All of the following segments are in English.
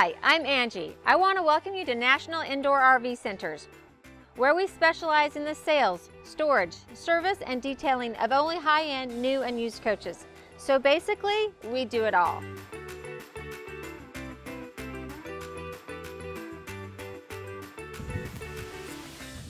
Hi, I'm Angie. I want to welcome you to National Indoor RV Centers, where we specialize in the sales, storage, service, and detailing of only high-end new and used coaches. So basically, we do it all.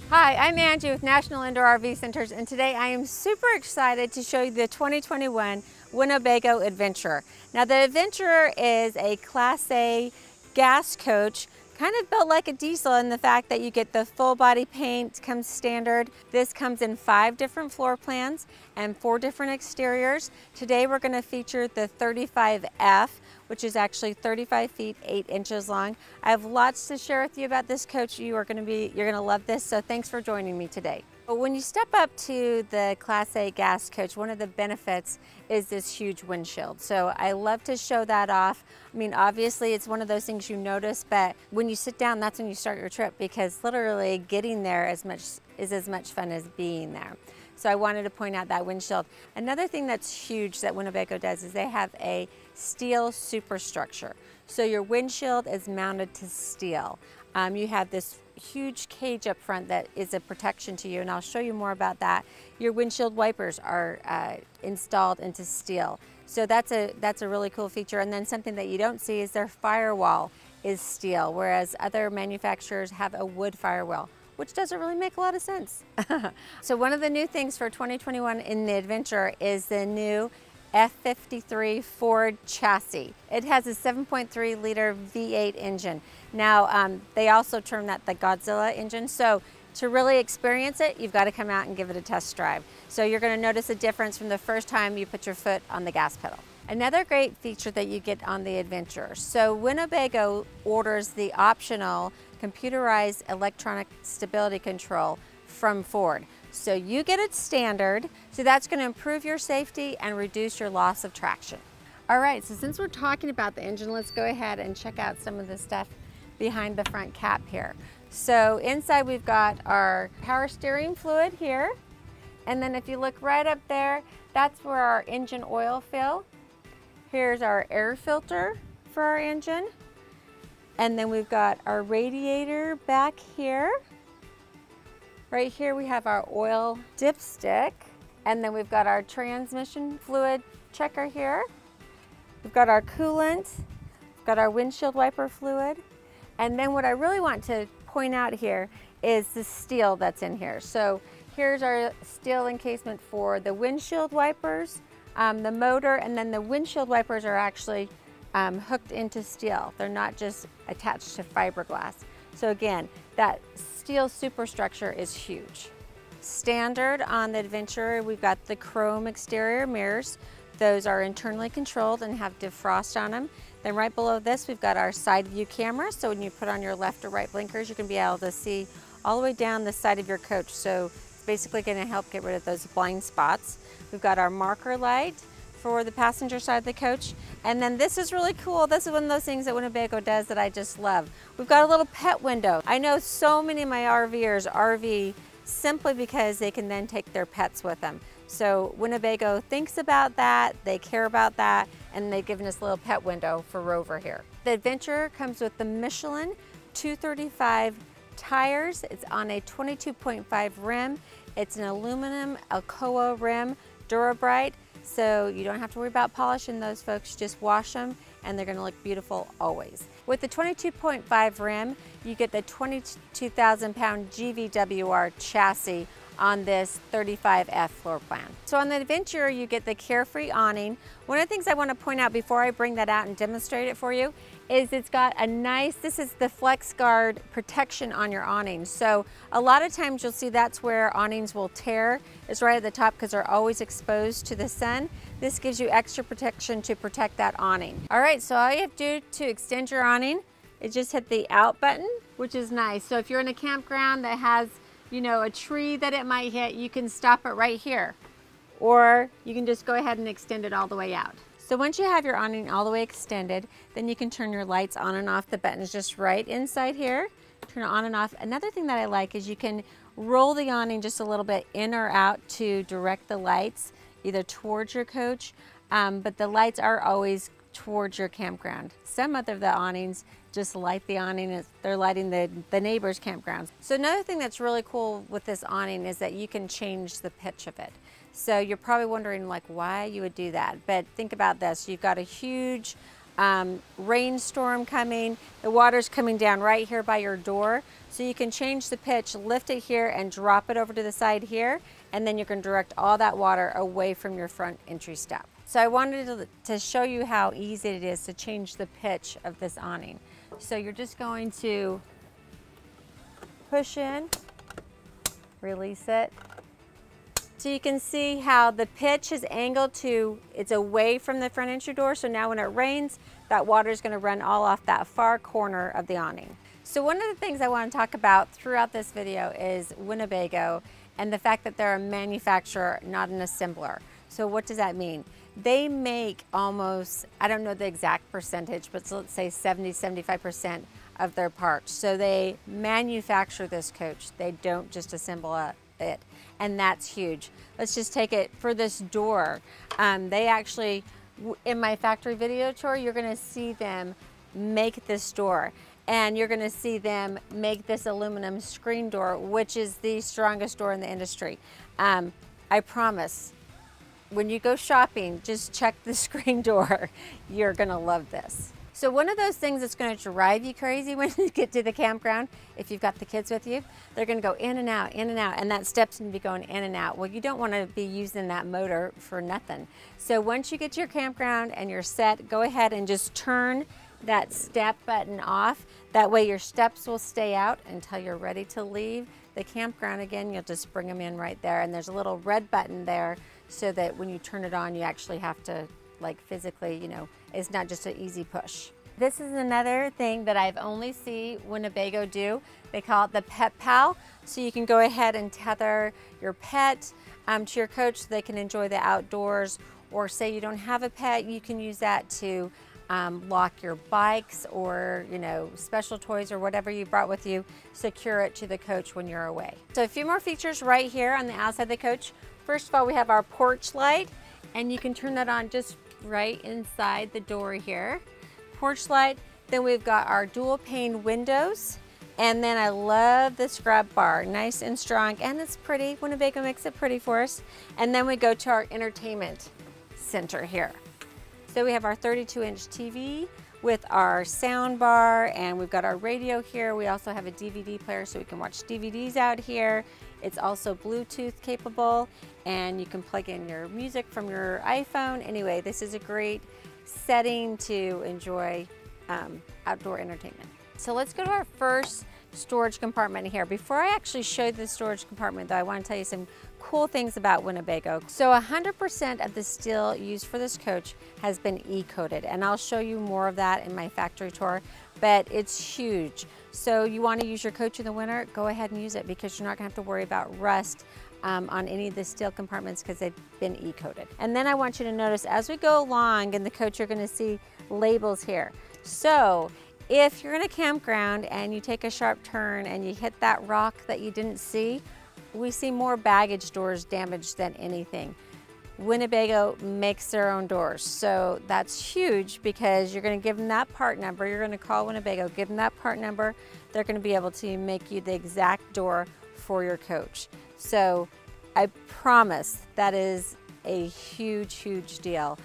Hi, I'm Angie with National Indoor RV Centers, and today I am super excited to show you the 2021 Winnebago Adventurer. Now the Adventurer is a Class A gas coach, kind of built like a diesel in the fact that you get the full body paint, comes standard. This comes in 5 different floor plans and 4 different exteriors. Today we're going to feature the 35F, which is actually 35 feet 8 inches long. I have lots to share with you about this coach. You're going to love this, so thanks for joining me today. But when you step up to the Class A gas coach, one of the benefits is this huge windshield. So I love to show that off. I mean, obviously it's one of those things you notice, but when you sit down, that's when you start your trip, because literally getting there is as much fun as being there. So I wanted to point out that windshield. Another thing that's huge that Winnebago does is they have a steel superstructure. So your windshield is mounted to steel. You have this huge cage up front that is a protection to you, and I'll show you more about that. Your windshield wipers are installed into steel. So that's a really cool feature. And then something that you don't see is their firewall is steel, whereas other manufacturers have a wood firewall, which doesn't really make a lot of sense. So one of the new things for 2021 in the Adventurer is the new F53 Ford chassis. It has a 7.3 liter V8 engine. Now, they also term that the Godzilla engine. So to really experience it, you've got to come out and give it a test drive. So you're going to notice a difference from the first time you put your foot on the gas pedal. Another great feature that you get on the Adventurer. So Winnebago orders the optional computerized electronic stability control from Ford. So you get it standard, so that's going to improve your safety and reduce your loss of traction. All right, so since we're talking about the engine, let's go ahead and check out some of the stuff behind the front cap here. So inside we've got our power steering fluid here, and then if you look right up there, that's where our engine oil fill. Here's our air filter for our engine, and then we've got our radiator back here. Right here we have our oil dipstick, and then we've got our transmission fluid checker here. We've got our coolant, we've got our windshield wiper fluid, and then what I really want to point out here is the steel that's in here. So here's our steel encasement for the windshield wipers, the motor, and then the windshield wipers are actually hooked into steel. They're not just attached to fiberglass. So again, that steel superstructure is huge. Standard on the Adventurer, we've got the chrome exterior mirrors. Those are internally controlled and have defrost on them. Then right below this, we've got our side view camera. So when you put on your left or right blinkers, you can be able to see all the way down the side of your coach. So it's basically going to help get rid of those blind spots. We've got our marker light for the passenger side of the coach. And then this is really cool. This is one of those things that Winnebago does that I just love. We've got a little pet window. I know so many of my RVers RV simply because they can then take their pets with them. So Winnebago thinks about that, they care about that, and they've given us a little pet window for Rover here. The Adventurer comes with the Michelin 235 tires. It's on a 22.5 rim. It's an aluminum Alcoa rim, Dura-Bright. So you don't have to worry about polishing those, folks. Just wash them and they're going to look beautiful always. With the 22.5 rim, you get the 22,000 pound GVWR chassis on this 35F floor plan. So on the Adventurer, you get the Carefree awning. One of the things I want to point out before I bring that out and demonstrate it for you is it's got a nice, this is the Flex Guard protection on your awning. So a lot of times you'll see that's where awnings will tear. It's right at the top because they're always exposed to the sun. This gives you extra protection to protect that awning. All right, so all you have to do to extend your awning is just hit the out button, which is nice. So if you're in a campground that has, you know, a tree that it might hit, you can stop it right here. Or you can just go ahead and extend it all the way out. So once you have your awning all the way extended, then you can turn your lights on and off. The button's just right inside here. Turn it on and off. Another thing that I like is you can roll the awning just a little bit in or out to direct the lights either towards your coach, but the lights are always towards your campground. Some of the awnings just light the awning. They're lighting the neighbor's campgrounds. So another thing that's really cool with this awning is that you can change the pitch of it. So you're probably wondering like why you would do that. But think about this. You've got a huge rainstorm coming. The water's coming down right here by your door. So you can change the pitch, lift it here and drop it over to the side here. And then you can direct all that water away from your front entry step. So I wanted to show you how easy it is to change the pitch of this awning. So you're just going to push in, release it. So you can see how the pitch is angled to, it's away from the front entry door. So now when it rains, that water is going to run all off that far corner of the awning. So one of the things I want to talk about throughout this video is Winnebago and the fact that they're a manufacturer, not an assembler. So what does that mean? They make almost, I don't know the exact percentage, but let's say 70–75% of their parts. So they manufacture this coach. They don't just assemble it. And that's huge. Let's just take it for this door. They actually, in my factory video tour, you're gonna see them make this door. And you're gonna see them make this aluminum screen door, which is the strongest door in the industry. I promise, when you go shopping, just check the screen door. You're gonna love this. So one of those things that's gonna drive you crazy when you get to the campground, if you've got the kids with you, they're gonna go in and out, and that step's gonna be going in and out. Well, you don't wanna be using that motor for nothing. So once you get to your campground and you're set, go ahead and just turn that step button off. That way your steps will stay out until you're ready to leave the campground again. You'll just bring them in right there. And there's a little red button there so that when you turn it on, you actually have to like physically, you know, it's not just an easy push. This is another thing that I've only seen Winnebago do. They call it the Pet Pal. So you can go ahead and tether your pet to your coach so they can enjoy the outdoors. Or say you don't have a pet, you can use that to lock your bikes or, you know, special toys or whatever you brought with you, secure it to the coach when you're away. So a few more features right here on the outside of the coach. First of all, we have our porch light, and you can turn that on just right inside the door here. Porch light. Then we've got our dual pane windows. And then I love this grab bar, nice and strong, and it's pretty. Winnebago makes it pretty for us. And then we go to our entertainment center here. So we have our 32-inch TV with our sound bar, and we've got our radio here. We also have a DVD player so we can watch DVDs out here. It's also Bluetooth capable, and you can plug in your music from your iPhone. Anyway, this is a great setting to enjoy outdoor entertainment. So let's go to our first storage compartment here. Before I actually show you the storage compartment though, I want to tell you some cool things about Winnebago. So 100% of the steel used for this coach has been E-coated, and I'll show you more of that in my factory tour, but it's huge. So you want to use your coach in the winter, go ahead and use it because you're not going to have to worry about rust on any of the steel compartments because they've been E-coated. And then I want you to notice as we go along in the coach, you're going to see labels here. So if you're in a campground and you take a sharp turn and you hit that rock that you didn't see, we see more baggage doors damaged than anything. Winnebago makes their own doors, so that's huge because you're going to give them that part number. You're going to call Winnebago, give them that part number. They're going to be able to make you the exact door for your coach. So I promise that is a huge, huge deal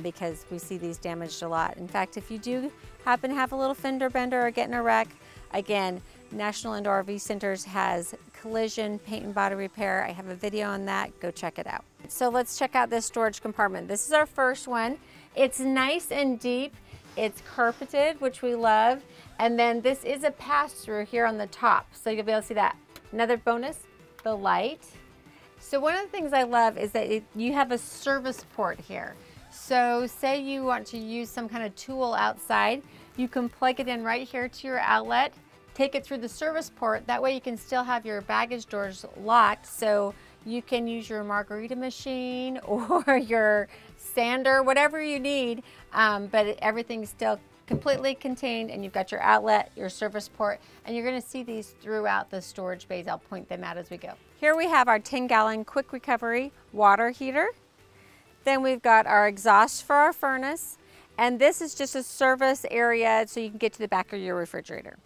because we see these damaged a lot. In fact, if you do happen to have a little fender bender or get in a wreck, again, National Indoor RV Centers has collision, paint and body repair. I have a video on that. Go check it out. So let's check out this storage compartment. This is our first one. It's nice and deep. It's carpeted, which we love. And then this is a pass-through here on the top. So you'll be able to see that. Another bonus, the light. So one of the things I love is that you have a service port here. So say you want to use some kind of tool outside, you can plug it in right here to your outlet, take it through the service port. That way you can still have your baggage doors locked, so you can use your margarita machine or your sander, whatever you need, but everything's still completely contained, and you've got your outlet, your service port, and you're going to see these throughout the storage bays. I'll point them out as we go. Here we have our 10-gallon quick recovery water heater. Then we've got our exhaust for our furnace, And this is just a service area so you can get to the back of your refrigerator.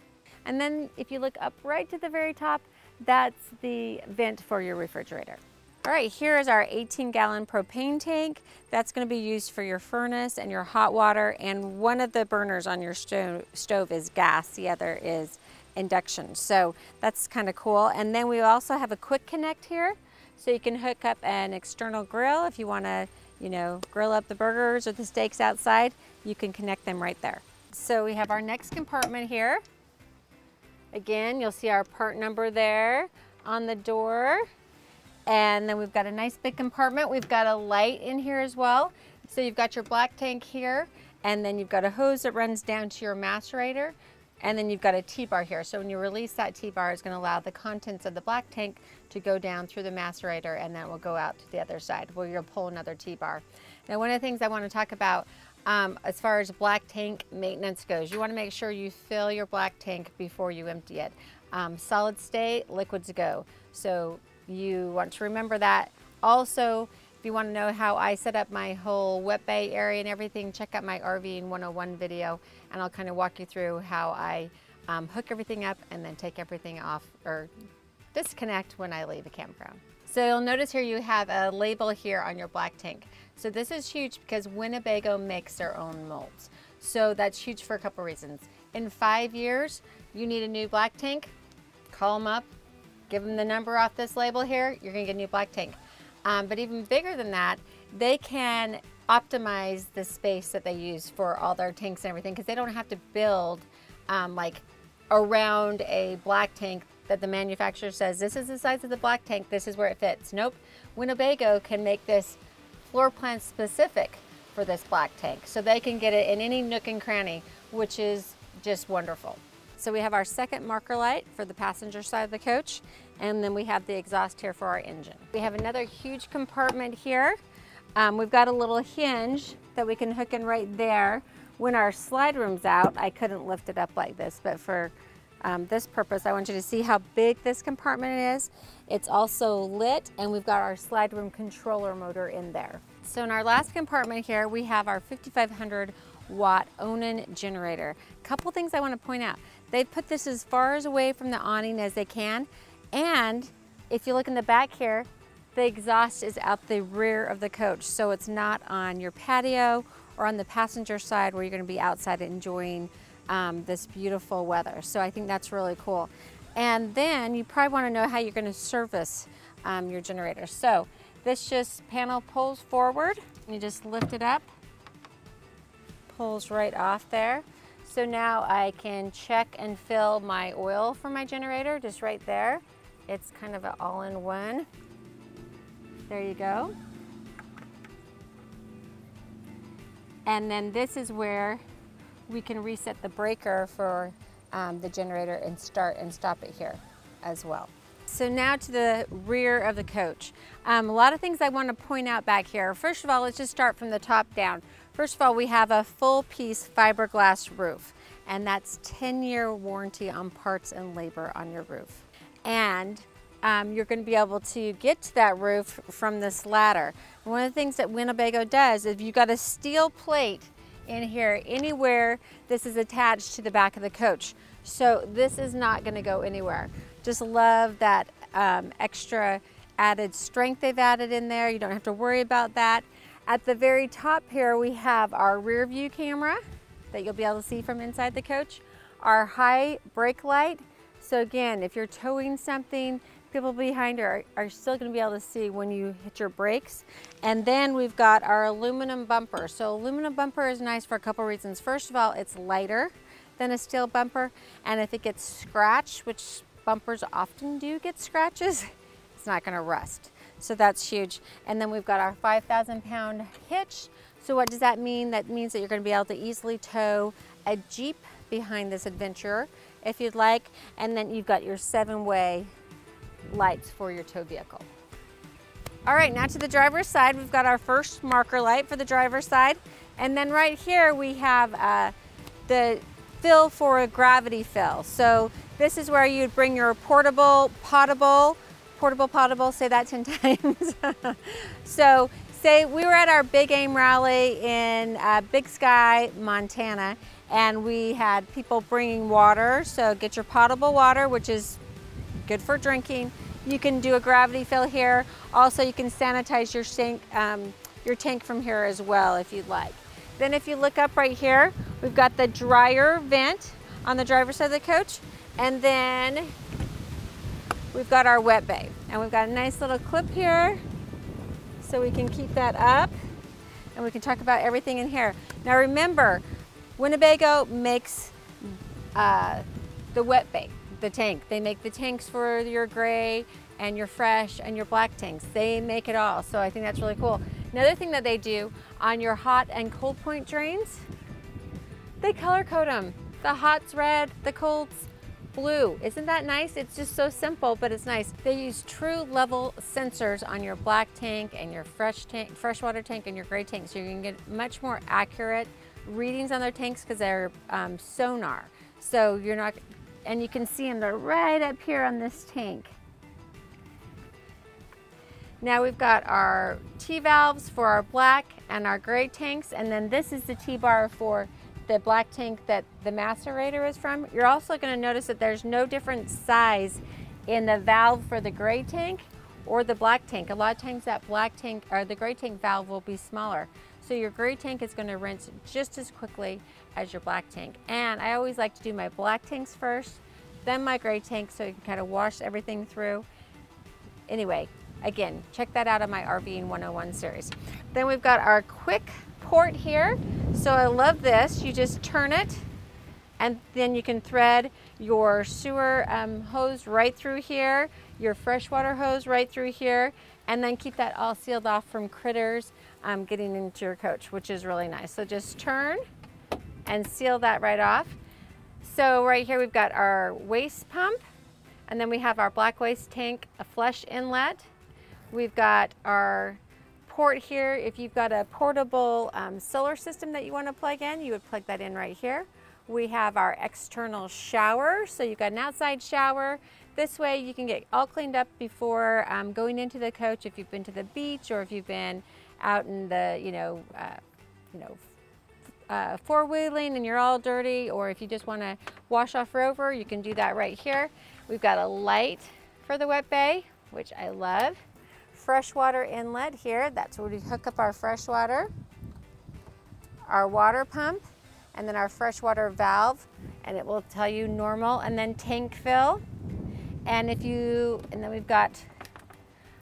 And then if you look up right to the very top, that's the vent for your refrigerator. All right, here is our 18-gallon propane tank. That's going to be used for your furnace and your hot water, and one of the burners on your stove is gas, the other is induction. So that's kind of cool. And then we also have a quick connect here, so you can hook up an external grill if you want to, you know, grill up the burgers or the steaks outside. You can connect them right there. So we have our next compartment here. Again, you'll see our part number there on the door. And then we've got a nice big compartment. We've got a light in here as well. So you've got your black tank here, and then you've got a hose that runs down to your macerator, and then you've got a T-bar here. So when you release that T-bar, it's going to allow the contents of the black tank to go down through the macerator, and then it will go out to the other side where you'll pull another T-bar. Now, one of the things I want to talk about as far as black tank maintenance goes, you want to make sure you fill your black tank before you empty it. Solid state, liquids go. So you want to remember that. Also, if you want to know how I set up my whole wet bay area and everything, check out my RVing 101 video, and I'll kind of walk you through how I hook everything up and then take everything off or disconnect when I leave a campground. So you'll notice here you have a label here on your black tank. So this is huge because Winnebago makes their own molds. So that's huge for a couple reasons. In 5 years, you need a new black tank, call them up, give them the number off this label here, you're gonna get a new black tank. But even bigger than that, they can optimize the space that they use for all their tanks and everything, because they don't have to build like around a black tank that the manufacturer says, this is the size of the black tank, this is where it fits. Nope, Winnebago can make this floor plan specific for this black tank. So they can get it in any nook and cranny, which is just wonderful. So we have our second marker light for the passenger side of the coach, and then we have the exhaust here for our engine. We have another huge compartment here. We've got a little hinge that we can hook in right there. When our slide room's out, I couldn't lift it up like this, but for this purpose, I want you to see how big this compartment is. It's also lit, and we've got our slide room controller motor in there. So in our last compartment here, we have our 5,500 watt Onan generator. A couple things I want to point out. They've put this as far as away from the awning as they can, and if you look in the back here, the exhaust is out the rear of the coach, so it's not on your patio or on the passenger side where you're going to be outside enjoying this beautiful weather. So I think that's really cool. And then you probably want to know how you're going to service your generator. So this just panel pulls forward, you just lift it up, pulls right off there. So now I can check and fill my oil for my generator just right there. It's kind of an all-in-one. There you go. And then this is where we can reset the breaker for the generator and start and stop it here as well. So now to the rear of the coach. A lot of things I want to point out back here. First of all, let's just start from the top down. First of all, we have a full piece fiberglass roof, and that's 10-year warranty on parts and labor on your roof. And you're going to be able to get to that roof from this ladder. One of the things that Winnebago does is you've got a steel plate in here anywhere this is attached to the back of the coach. So this is not going to go anywhere. Just love that extra added strength they've added in there. You don't have to worry about that. At the very top here, we have our rear view camera that you'll be able to see from inside the coach. Our high brake light. So again, if you're towing something, people behind are still going to be able to see when you hit your brakes. And then we've got our aluminum bumper. So aluminum bumper is nice for a couple reasons. First of all, it's lighter than a steel bumper, and if it gets scratched, which bumpers often do get scratches, it's not going to rust. So that's huge. And then we've got our 5,000-pound hitch. So what does that mean? That means that you're going to be able to easily tow a Jeep behind this Adventurer if you'd like. And then you've got your 7-way lights for your tow vehicle. All right, now to the driver's side, we've got our first marker light for the driver's side. And then right here we have the fill for a gravity fill. So this is where you'd bring your portable potable, say that 10 times. So Say we were at our Big Game rally in Big Sky, Montana, and we had people bringing water. So get your potable water, which is good for drinking. You can do a gravity fill here. Also, you can sanitize your tank from here as well if you'd like. Then if you look up right here, we've got the dryer vent on the driver's side of the coach. And then we've got our wet bay. And we've got a nice little clip here so we can keep that up. And we can talk about everything in here. Now remember, Winnebago makes the wet bay, the tank. They make the tanks for your gray and your fresh and your black tanks. They make it all, so I think that's really cool. Another thing that they do on your hot and cold point drains, they color code them. The hot's red, the cold's blue. Isn't that nice? It's just so simple, but it's nice. They use true level sensors on your black tank and your freshwater tank and your gray tank, so you can get much more accurate readings on their tanks because they're sonar. So you're not, and you can see them, they're right up here on this tank. Now we've got our T-valves for our black and our gray tanks, and then this is the T-bar for the black tank that the macerator is from. You're also going to notice that there's no different size in the valve for the gray tank or the black tank. A lot of times that black tank or the gray tank valve will be smaller. So your gray tank is going to rinse just as quickly as your black tank. And I always like to do my black tanks first, then my gray tank, so you can kind of wash everything through. Anyway, again, check that out on my RVing 101 series. Then we've got our quick port here. So I love this. You just turn it and then you can thread your sewer hose right through here, your freshwater hose right through here, and then keep that all sealed off from critters getting into your coach, which is really nice. So just turn and seal that right off. So right here we've got our waste pump, and then we have our black waste tank, a flush inlet. We've got our port here. If you've got a portable solar system that you want to plug in, you would plug that in right here. We have our external shower, so you've got an outside shower. This way you can get all cleaned up before going into the coach if you've been to the beach or if you've been out in the, four-wheeling and you're all dirty, or if you just want to wash off Rover, you can do that right here. We've got a light for the wet bay, which I love. Freshwater inlet here, that's where we hook up our fresh water. Our water pump, and then our freshwater valve, and it will tell you normal, and then tank fill. And then we've got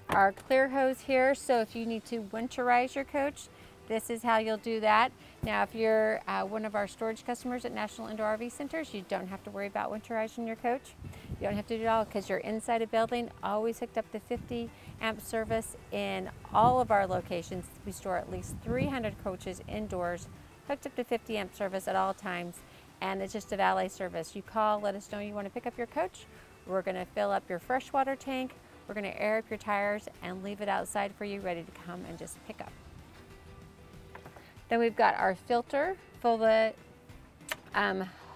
our clear hose here, so if you need to winterize your coach, this is how you'll do that. Now, if you're one of our storage customers at National Indoor RV Centers, you don't have to worry about winterizing your coach. You don't have to do it all because you're inside a building, always hooked up to 50 amp service in all of our locations. We store at least 300 coaches indoors, hooked up to 50 amp service at all times, and it's just a valet service. You call, let us know you want to pick up your coach. We're going to fill up your freshwater tank, we're going to air up your tires and leave it outside for you, ready to come and just pick up. Then we've got our filter for the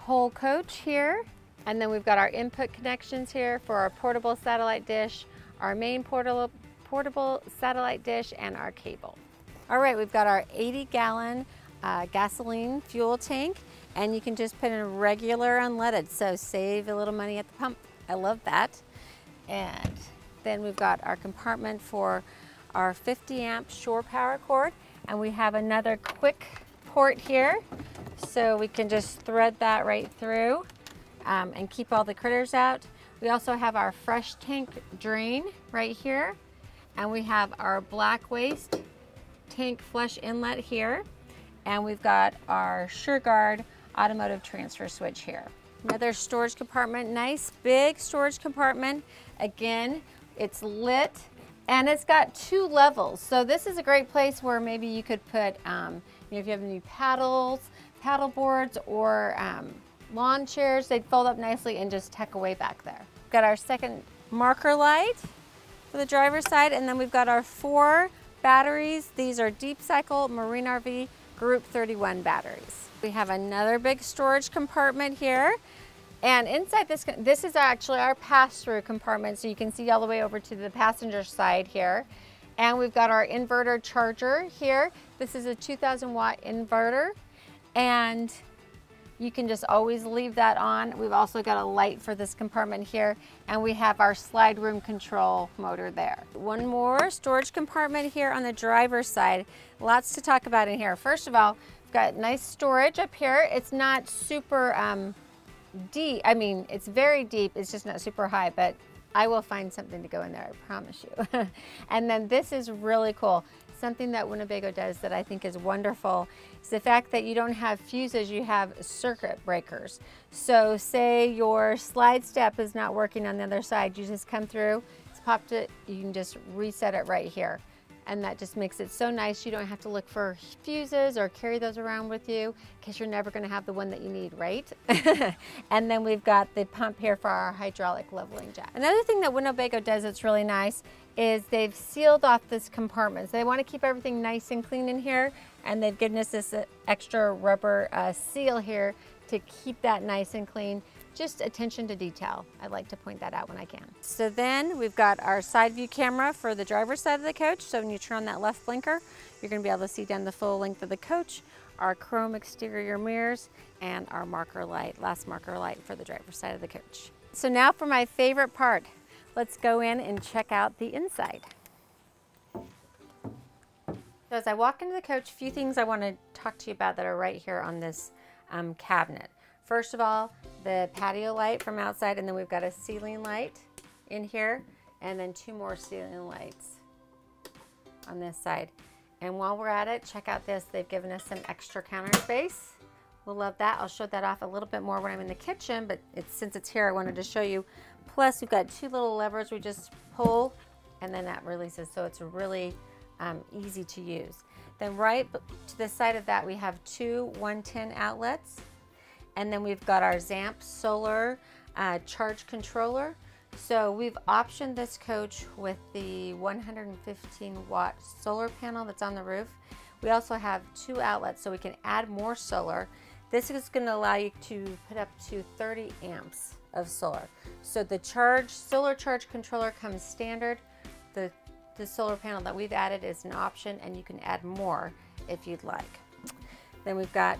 whole coach here. And then we've got our input connections here for our portable satellite dish, our main portable satellite dish, and our cable. All right, we've got our 80-gallon gasoline fuel tank, and you can just put in a regular unleaded, so save a little money at the pump. I love that. And then we've got our compartment for our 50 amp shore power cord, and we have another quick port here, so we can just thread that right through and keep all the critters out. We also have our fresh tank drain right here, and we have our black waste tank flush inlet here, and we've got our SureGuard automotive transfer switch here. Another storage compartment, nice big storage compartment. Again, it's lit and it's got 2 levels. So this is a great place where maybe you could put, if you have any paddle boards or lawn chairs, they'd fold up nicely and just tuck away back there. We've got our second marker light for the driver's side, and then we've got our 4 batteries. These are Deep Cycle Marine RV Group 31 batteries. We have another big storage compartment here. And inside this is actually our pass-through compartment, so you can see all the way over to the passenger side here. And we've got our inverter charger here. This is a 2000 watt inverter, and you can just always leave that on. We've also got a light for this compartment here, and we have our slide room control motor there. One more storage compartment here on the driver's side. Lots to talk about in here. First of all, we've got nice storage up here. It's not super deep. I mean, it's very deep. It's just not super high, but I will find something to go in there, I promise you. And then this is really cool. Something that Winnebago does that I think is wonderful is the fact that you don't have fuses, you have circuit breakers. So say your slide step is not working on the other side, you just come through, it's popped it, you can just reset it right here. And that just makes it so nice. You don't have to look for fuses or carry those around with you because you're never gonna have the one that you need, right? And then we've got the pump here for our hydraulic leveling jack. Another thing that Winnebago does that's really nice is they've sealed off this compartment. So they want to keep everything nice and clean in here, and they've given us this extra rubber seal here to keep that nice and clean. Just attention to detail. I like to point that out when I can. So then we've got our side view camera for the driver's side of the coach. So when you turn on that left blinker, you're going to be able to see down the full length of the coach, our chrome exterior mirrors, and our marker light, last marker light for the driver's side of the coach. So now for my favorite part. Let's go in and check out the inside. So as I walk into the coach, a few things I want to talk to you about that are right here on this cabinet. First of all, the patio light from outside, and then we've got a ceiling light in here, and then 2 more ceiling lights on this side. And while we're at it, check out this. They've given us some extra counter space. We'll love that. I'll show that off a little bit more when I'm in the kitchen, but since it's here, I wanted to show you. Plus, we've got 2 little levers we just pull, and then that releases, so it's really easy to use. Then right to the side of that, we have 2 110 outlets, and then we've got our Zamp solar charge controller. So we've optioned this coach with the 115 watt solar panel that's on the roof. We also have 2 outlets, so we can add more solar. This is going to allow you to put up to 30 amps of solar. So the solar charge controller comes standard. The solar panel that we've added is an option, and you can add more if you'd like. Then we've got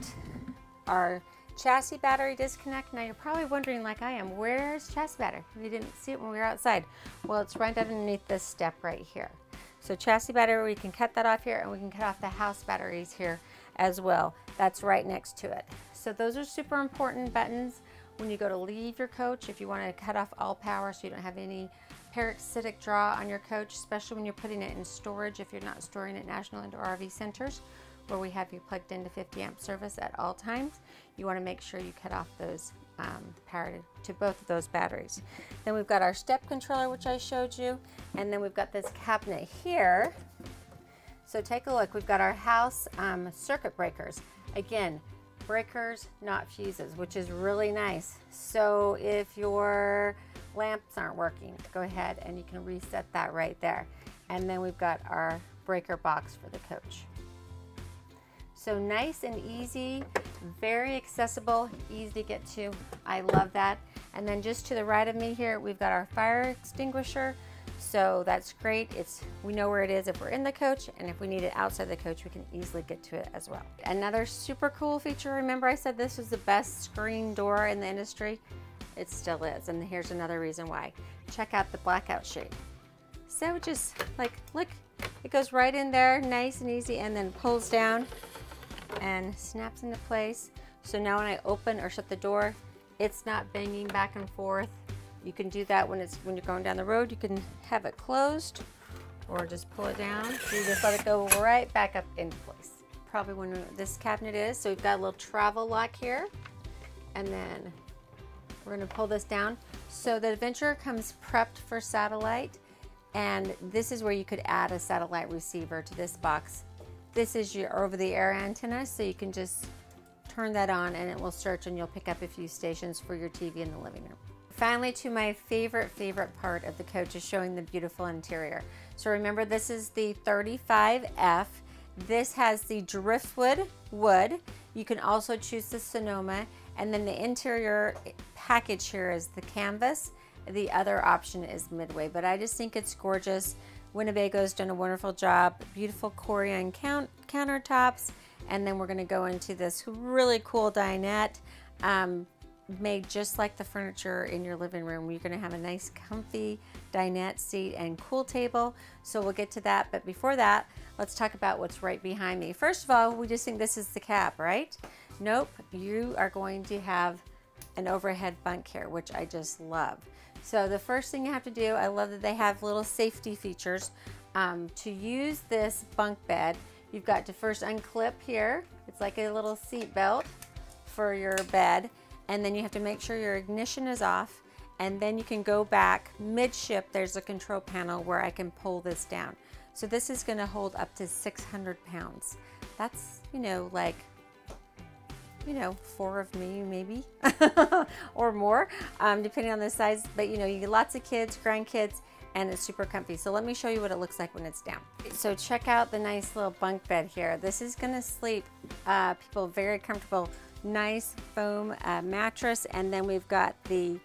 our chassis battery disconnect. Now you're probably wondering, like I am, where's chassis battery? We didn't see it when we were outside. Well, it's right underneath this step right here. So chassis battery, we can cut that off here, and we can cut off the house batteries here as well. That's right next to it. So those are super important buttons when you go to leave your coach, if you want to cut off all power so you don't have any parasitic draw on your coach, especially when you're putting it in storage if you're not storing at National Indoor RV Centers, where we have you plugged into 50 amp service at all times. You want to make sure you cut off those power to both of those batteries. Then we've got our step controller, which I showed you, and then we've got this cabinet here. So take a look. We've got our house circuit breakers. Again, breakers, not fuses, which is really nice. So if your lamps aren't working, go ahead and you can reset that right there. And then we've got our breaker box for the coach. So nice and easy, very accessible, easy to get to. I love that. And then just to the right of me here, we've got our fire extinguisher. So that's great. We know where it is if we're in the coach, and if we need it outside the coach, we can easily get to it as well. Another super cool feature, remember I said this was the best screen door in the industry? It still is, and here's another reason why. Check out the blackout shade. So just like, look, it goes right in there, nice and easy, and then pulls down and snaps into place. So now when I open or shut the door, it's not banging back and forth. You can do that when you're going down the road. You can have it closed or just pull it down. So you just let it go right back up into place. Probably when this cabinet is. So we've got a little travel lock here, and then we're going to pull this down. So the Adventurer comes prepped for satellite, and this is where you could add a satellite receiver to this box. This is your over-the-air antenna, so you can just turn that on and it will search, and you'll pick up a few stations for your TV in the living room. Finally, to my favorite part of the coach is showing the beautiful interior. So remember, this is the 35F. This has the driftwood wood. You can also choose the Sonoma, and then the interior package here is the canvas. The other option is Midway, but I just think it's gorgeous. Winnebago's done a wonderful job. Beautiful Corian countertops. And then we're gonna go into this really cool dinette, made just like the furniture in your living room. You're gonna have a nice comfy dinette seat and cool table. So we'll get to that, but before that, let's talk about what's right behind me. First of all, we just think this is the cab, right? Nope, you are going to have an overhead bunk here, which I just love. So the first thing you have to do, I love that they have little safety features. To use this bunk bed, you've got to first unclip here. It's like a little seat belt for your bed. And then you have to make sure your ignition is off. And then you can go back midship. There's a control panel where I can pull this down. So this is gonna hold up to 600 pounds. That's, like, 4 of me maybe, or more, depending on the size. But you get lots of kids, grandkids, and it's super comfy. So let me show you what it looks like when it's down. So check out the nice little bunk bed here. This is gonna sleep people very comfortable. Nice foam mattress, and then we've got the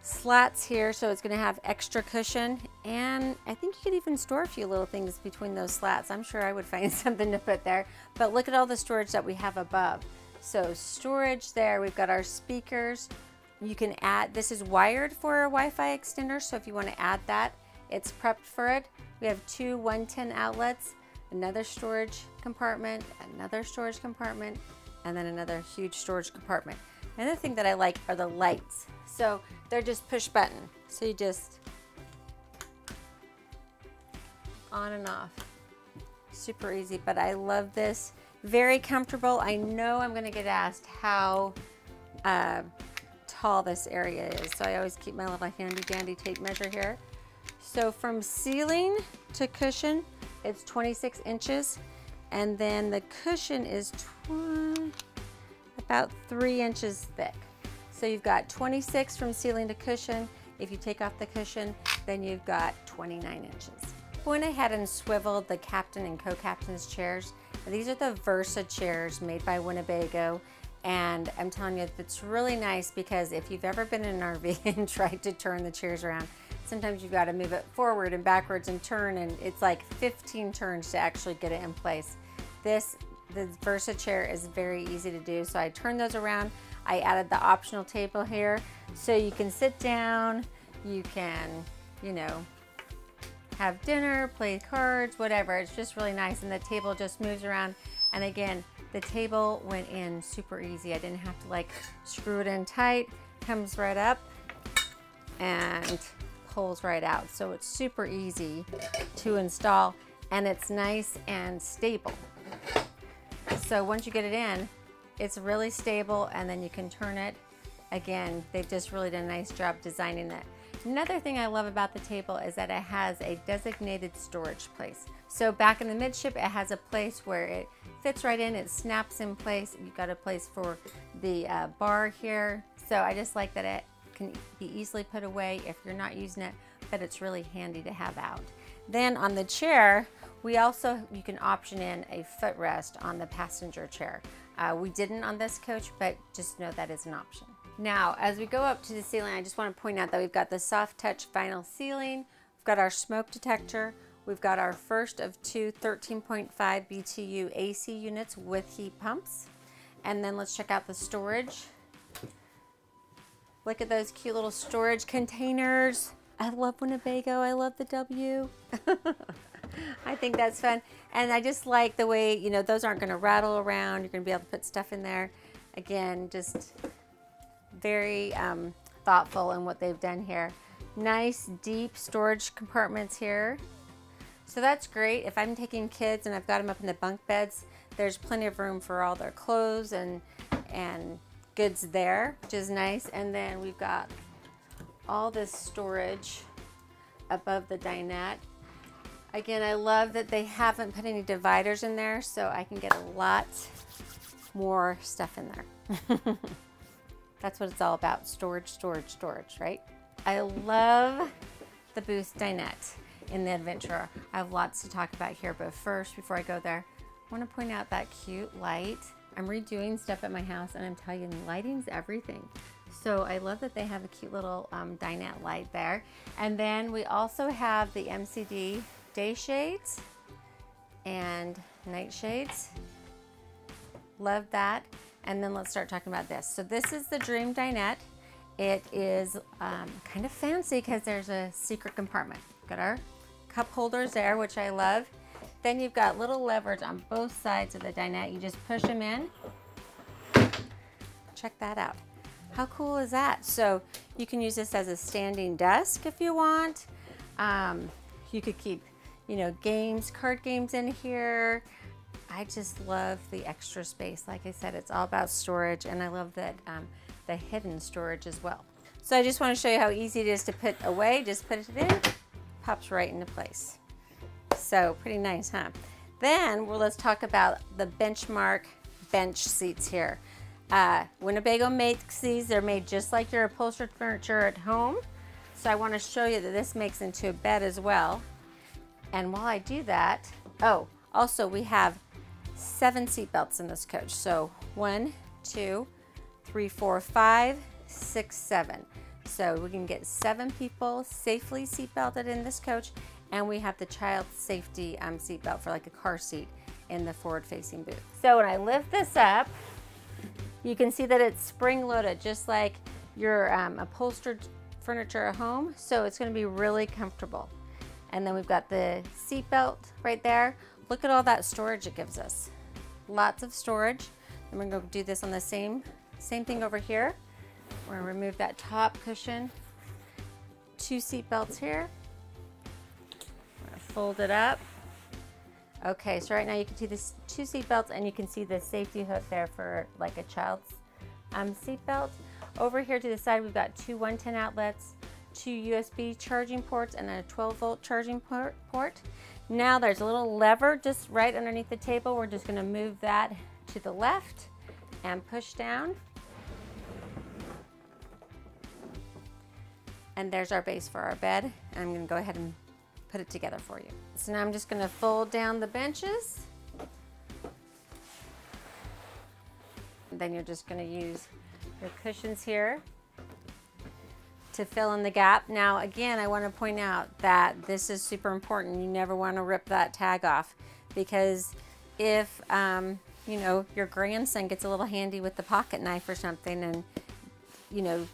slats here, so it's gonna have extra cushion, and I think you could even store a few little things between those slats. I'm sure I would find something to put there, but look at all the storage that we have above. So storage there, we've got our speakers. You can add, this is wired for a Wi-Fi extender, so if you want to add that, it's prepped for it. We have 2 110 outlets, another storage compartment, another storage compartment, and then another huge storage compartment. Another thing that I like are the lights. So they're just push button. So you just on and off. Super easy, but I love this. Very comfortable. I know I'm gonna get asked how tall this area is. So I always keep my little handy dandy tape measure here. So from ceiling to cushion, it's 26 inches. And then the cushion is about 3 inches thick. So you've got 26 from ceiling to cushion. If you take off the cushion, then you've got 29 inches. Went ahead and swiveled the captain and co-captain's chairs. These are the Versa chairs made by Winnebago. And I'm telling you, it's really nice because if you've ever been in an RV and tried to turn the chairs around, sometimes you've got to move it forward and backwards and turn, and it's like 15 turns to actually get it in place. The Versa chair is very easy to do. So I turned those around. I added the optional table here. So you can sit down, you can, have dinner, play cards, whatever. It's just really nice. And the table just moves around. And again, the table went in super easy. I didn't have to like screw it in tight. Comes right up and pulls right out. So it's super easy to install, and it's nice and stable. So once you get it in, it's really stable, and then you can turn it. Again, they've just really done a nice job designing it. Another thing I love about the table is that it has a designated storage place. So back in the midship, it has a place where it fits right in, it snaps in place. You've got a place for the bar here. So I just like that it can be easily put away if you're not using it, but it's really handy to have out. Then on the chair, you can option in a footrest on the passenger chair. We didn't on this coach, but just know that is an option. Now, as we go up to the ceiling, I just want to point out that we've got the soft touch vinyl ceiling. We've got our smoke detector. We've got our first of 2 13.5 BTU AC units with heat pumps. And then let's check out the storage. Look at those cute little storage containers. I love Winnebago. I love the W. I think that's fun. And I just like the way, those aren't going to rattle around. You're going to be able to put stuff in there. Again, just very thoughtful in what they've done here. Nice deep storage compartments here. So that's great. If I'm taking kids and I've got them up in the bunk beds, there's plenty of room for all their clothes and goods there, which is nice. And then we've got all this storage above the dinette. Again, I love that they haven't put any dividers in there, so I can get a lot more stuff in there. That's what it's all about, storage, storage, storage, right? I love the Boost dinette in the Adventurer. I have lots to talk about here, but first, before I go there, I want to point out that cute light. I'm redoing stuff at my house, and I'm telling you, lighting's everything. So I love that they have a cute little dinette light there. And then we also have the MCD day shades and night shades. Love that. And then let's start talking about this. So this is the Dream dinette. It is kind of fancy because there's a secret compartment. Got our cup holders there, which I love. Then you've got little levers on both sides of the dinette. You just push them in. Check that out. How cool is that? So you can use this as a standing desk if you want. You could keep, you know, games, card games in here. I just love the extra space. Like I said, it's all about storage, and I love that the hidden storage as well. So I just want to show you how easy it is to put away. Just put it in, pops right into place. So pretty nice, huh? Then let's talk about the Benchmark bench seats here. Winnebago makes these. They're made just like your upholstered furniture at home. So I want to show you that this makes into a bed as well. And while I do that, oh, also we have 7 seat belts in this coach. So 1, 2, 3, 4, 5, 6, 7. So we can get 7 people safely seat belted in this coach. And we have the child safety seat belt for like a car seat in the forward facing booth. So when I lift this up, you can see that it's spring loaded, just like your upholstered furniture at home. So it's going to be really comfortable. And then we've got the seat belt right there. Look at all that storage it gives us. Lots of storage. And we're going to do this on the same thing over here. We're going to remove that top cushion. 2 seat belts here. We're going to fold it up. Okay, so right now you can see this 2 seat belts, and you can see the safety hook there for like a child's seat belt. Over here to the side, we've got 2 110 outlets, 2 USB charging ports, and a 12-volt charging port. Now there's a little lever just right underneath the table. We're just going to move that to the left and push down. And there's our base for our bed. And I'm going to go ahead and put it together for you. So now I'm just going to fold down the benches. And then you're just going to use your cushions here to fill in the gap. Now again, I want to point out that this is super important. You never want to rip that tag off, because if you know, your grandson gets a little handy with the pocket knife or something and, you know,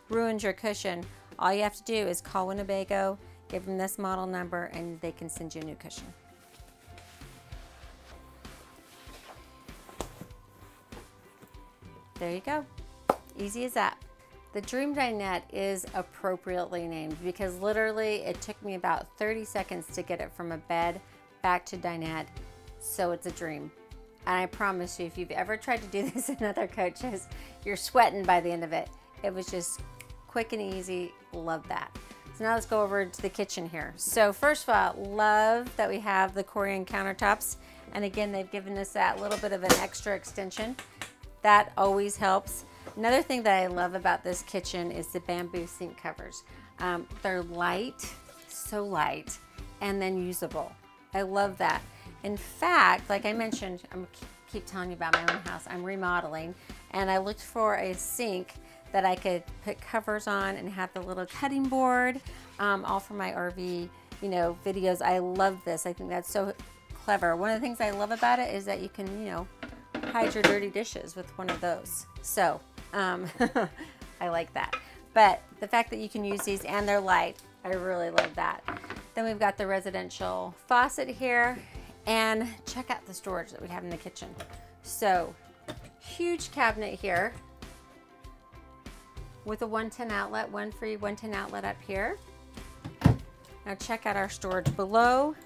ruins your cushion, all you have to do is call Winnebago, give them this model number, and they can send you a new cushion. There you go. Easy as that. The Dream dinette is appropriately named because literally it took me about 30 seconds to get it from a bed back to dinette, so it's a dream. And I promise you, if you've ever tried to do this in other coaches, you're sweating by the end of it. It was just quick and easy. Love that. So now let's go over to the kitchen here. So first of all, love that we have the Corian countertops. And again, they've given us that little bit of an extra extension. That always helps. Another thing that I love about this kitchen is the bamboo sink covers. They're light, so light, and then usable. I love that. In fact, like I mentioned, I'm keep telling you about my own house. I'm remodeling, and I looked for a sink that I could put covers on and have the little cutting board, all for my RV, you know, videos. I love this. I think that's so clever. One of the things I love about it is that you can, you know, hide your dirty dishes with one of those. So I like that. But the fact that you can use these and they're light, I really love that. Then we've got the residential faucet here, and check out the storage that we have in the kitchen. So huge cabinet here with a 110 outlet, one free 110 outlet up here. Now check out our storage below.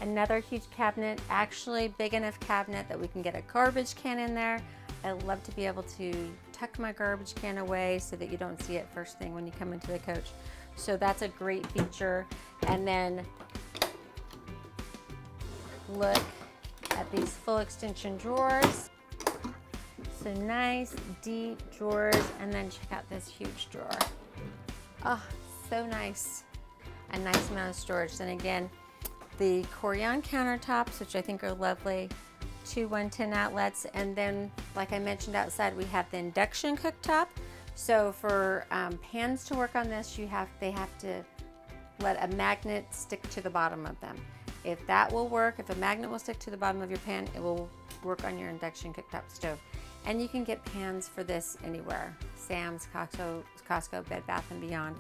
Another huge cabinet, actually big enough cabinet that we can get a garbage can in there. I love to be able to tuck my garbage can away so that you don't see it first thing when you come into the coach. So that's a great feature. And then look at these full extension drawers. So nice deep drawers, and then check out this huge drawer. Oh, so nice. A nice amount of storage. Then again, the Corian countertops, which I think are lovely, 2 110 outlets, and then like I mentioned outside, we have the induction cooktop. So for pans to work on this, they have to let a magnet stick to the bottom of them. If that will work, if a magnet will stick to the bottom of your pan, it will work on your induction cooktop stove. And you can get pans for this anywhere. Sam's, Costco, Bed Bath & Beyond.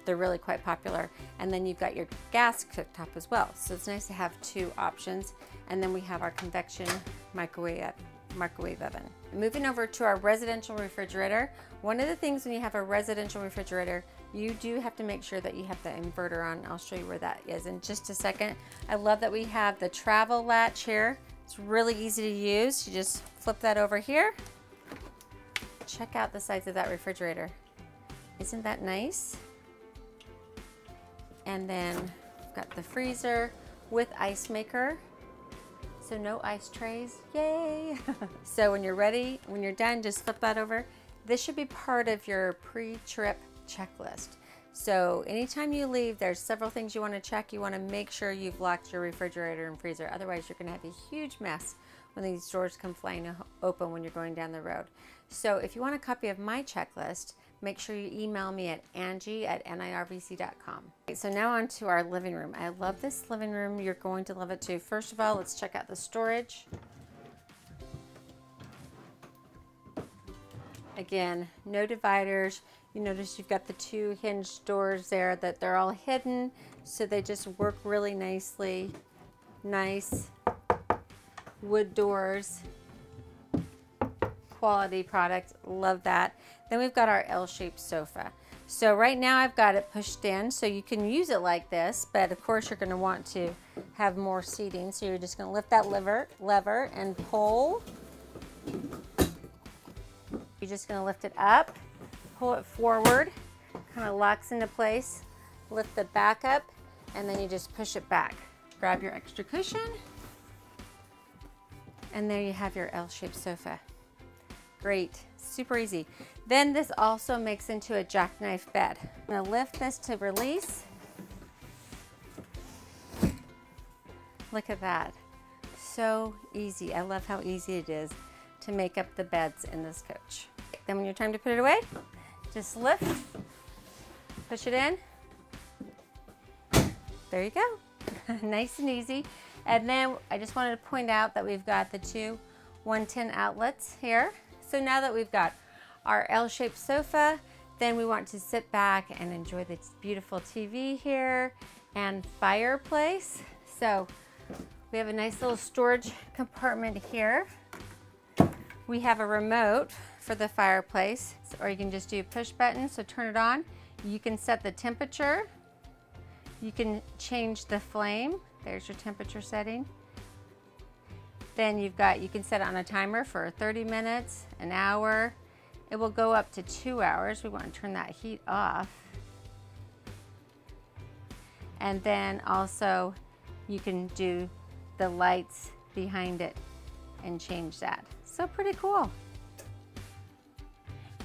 They're really quite popular. And then you've got your gas cooktop as well. So it's nice to have two options. And then we have our convection microwave oven. Moving over to our residential refrigerator. One of the things when you have a residential refrigerator, you do have to make sure that you have the inverter on. I'll show you where that is in just a second. I love that we have the travel latch here. It's really easy to use. You just flip that over here. Check out the size of that refrigerator. Isn't that nice? And then we've got the freezer with ice maker. So no ice trays, yay! So when you're ready, when you're done, just flip that over. This should be part of your pre-trip checklist. So anytime you leave, there's several things you want to check. You want to make sure you've locked your refrigerator and freezer. Otherwise, you're going to have a huge mess when these doors come flying open when you're going down the road. So if you want a copy of my checklist, make sure you email me at Angie@nirvc.com. Okay, so now on to our living room. I love this living room. You're going to love it too. First of all, let's check out the storage. Again, no dividers. You notice you've got the two hinged doors there that they're all hidden, so they just work really nicely. Nice wood doors. Quality product, love that. Then we've got our L-shaped sofa. So right now I've got it pushed in, so you can use it like this, but of course you're going to want to have more seating. So you're just going to lift that lever and pull. You're just going to lift it up, pull it forward, kind of locks into place, lift it back up, and then you just push it back. Grab your extra cushion, and there you have your L-shaped sofa. Great, super easy. Then this also makes into a jackknife bed. I'm gonna lift this to release. Look at that, so easy. I love how easy it is to make up the beds in this coach. Then when you're time to put it away, just lift, push it in. There you go, nice and easy. And then I just wanted to point out that we've got the two 110 outlets here. So now that we've got our L-shaped sofa, then we want to sit back and enjoy this beautiful TV here and fireplace. So we have a nice little storage compartment here. We have a remote for the fireplace, or you can just do a push button, so turn it on. You can set the temperature. You can change the flame. There's your temperature setting. Then you can set it on a timer for 30 minutes, an hour. It will go up to 2 hours. We want to turn that heat off. And then also you can do the lights behind it and change that. So pretty cool.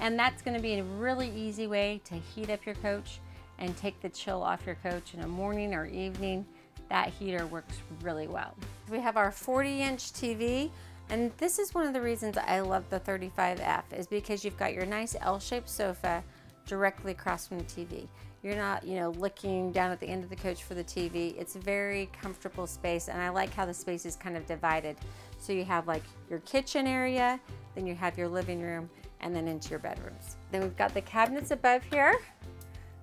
And that's going to be a really easy way to heat up your coach and take the chill off your coach in the morning or evening. That heater works really well. We have our 40-inch TV, and this is one of the reasons I love the 35F, is because you've got your nice L-shaped sofa directly across from the TV. You're not, looking down at the end of the coach for the TV. It's a very comfortable space, and I like how the space is kind of divided. So you have like your kitchen area, then you have your living room, and then into your bedrooms. Then we've got the cabinets above here.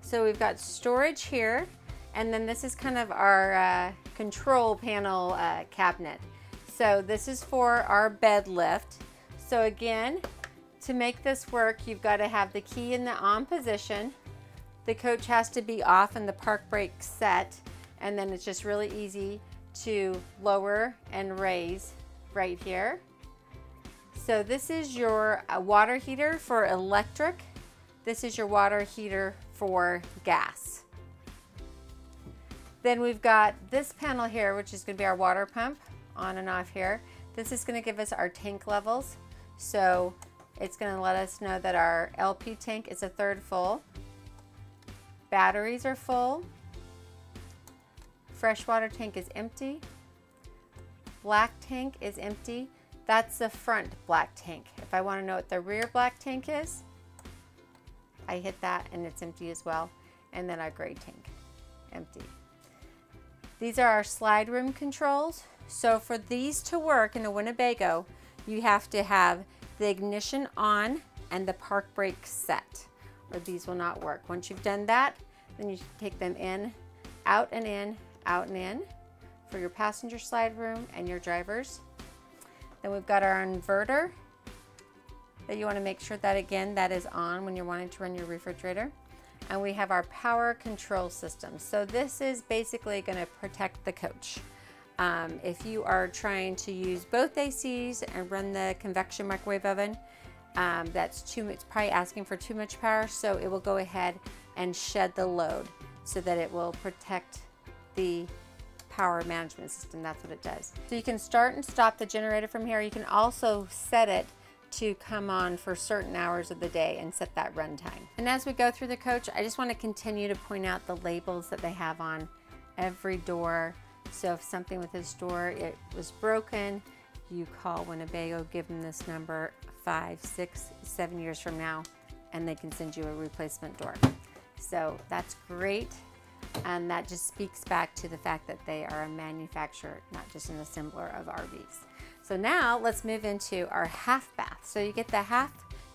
So we've got storage here. And then this is kind of our control panel cabinet. So this is for our bed lift. So again, to make this work, you've got to have the key in the on position. The coach has to be off and the park brake set. And then it's just really easy to lower and raise right here. So this is your water heater for electric. This is your water heater for gas. Then we've got this panel here, which is going to be our water pump, on and off here. This is going to give us our tank levels. So it's going to let us know that our LP tank is 1/3 full. Batteries are full. Freshwater tank is empty. Black tank is empty. That's the front black tank. If I want to know what the rear black tank is, I hit that and it's empty as well. And then our gray tank, empty. These are our slide room controls. So for these to work in a Winnebago, you have to have the ignition on and the park brake set, or these will not work. Once you've done that, then you take them in, out and in, out and in for your passenger slide room and your drivers. Then we've got our inverter that you want to make sure that, again, that is on when you're wanting to run your refrigerator. And we have our power control system. So this is basically going to protect the coach. If you are trying to use both ACs and run the convection microwave oven, that's too much, probably asking for too much power, so it will go ahead and shed the load so that it will protect the power management system. That's what it does. So you can start and stop the generator from here. You can also set it to come on for certain hours of the day and set that run time. And as we go through the coach, I just want to continue to point out the labels that they have on every door. So if something with this door, it was broken, you call Winnebago, give them this number 5, 6, 7 years from now, and they can send you a replacement door. So that's great. And that just speaks back to the fact that they are a manufacturer, not just an assembler of RVs. So now let's move into our half bath. So you get the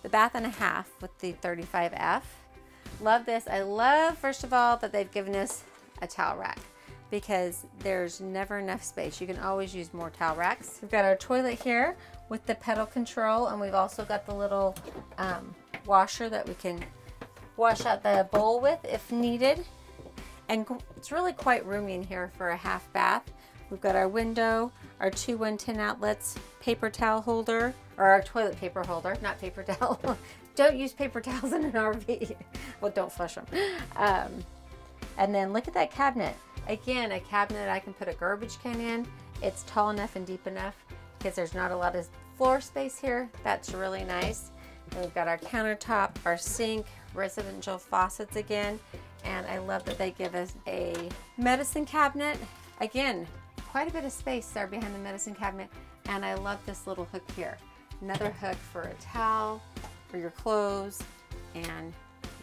bath and a half with the 35F. Love this. I love, first of all, that they've given us a towel rack because there's never enough space. You can always use more towel racks. We've got our toilet here with the pedal control, and we've also got the little washer that we can wash out the bowl with if needed. And it's really quite roomy in here for a half bath. We've got our window, our 2 110 outlets, paper towel holder, or our toilet paper holder, not paper towel. Don't use paper towels in an RV. Well, don't flush them. And then look at that cabinet. Again, a cabinet I can put a garbage can in. It's tall enough and deep enough because there's not a lot of floor space here. That's really nice. And we've got our countertop, our sink, residential faucets again. And I love that they give us a medicine cabinet. Again, quite a bit of space there behind the medicine cabinet. And I love this little hook here. Another hook for a towel, for your clothes, and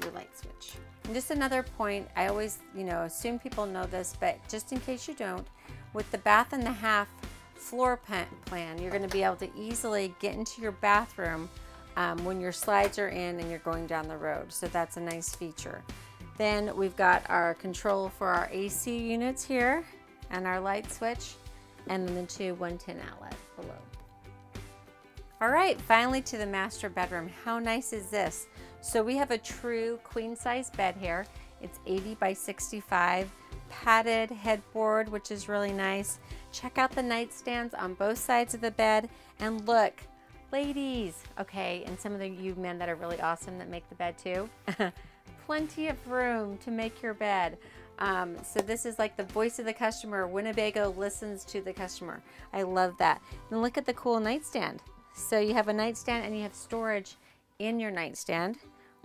your light switch. And just another point, I always, assume people know this, but just in case you don't, with the bath and a half floor plan, you're gonna be able to easily get into your bathroom when your slides are in and you're going down the road. So that's a nice feature. Then we've got our control for our AC units here and our light switch, and then the 2 110 outlets below. All right, finally to the master bedroom. How nice is this? So we have a true queen size bed here. It's 80 by 65, padded headboard, which is really nice. Check out the nightstands on both sides of the bed, and look, ladies, okay, and some of you men that are really awesome that make the bed too. Plenty of room to make your bed. So this is like the voice of the customer. Winnebago listens to the customer. I love that. And look at the cool nightstand. So you have a nightstand and you have storage in your nightstand,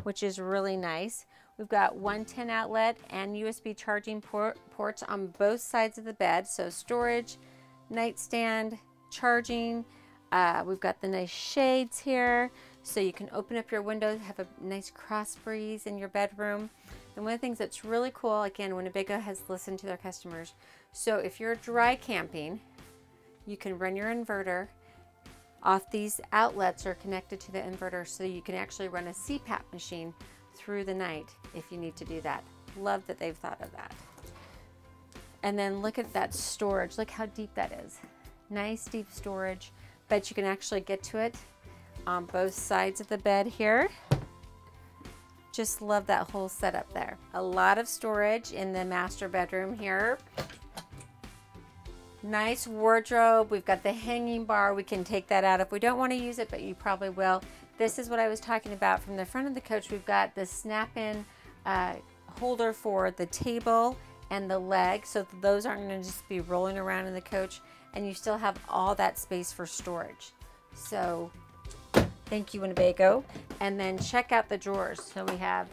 which is really nice. We've got 110 outlet and USB charging ports on both sides of the bed. So storage, nightstand, charging. We've got the nice shades here, so you can open up your windows, have a nice cross breeze in your bedroom. And one of the things that's really cool, again, Winnebago has listened to their customers. So if you're dry camping, you can run your inverter off these outlets are connected to the inverter, so you can actually run a CPAP machine through the night if you need to do that. Love that they've thought of that. And then look at that storage. Look how deep that is. Nice deep storage, but you can actually get to it on both sides of the bed here. Just love that whole setup there. A lot of storage in the master bedroom here. Nice wardrobe. We've got the hanging bar. We can take that out if we don't want to use it, but you probably will. This is what I was talking about from the front of the coach. We've got the snap-in holder for the table and the leg, so those aren't going to just be rolling around in the coach, and you still have all that space for storage. So thank you, Winnebago. And then check out the drawers. So we have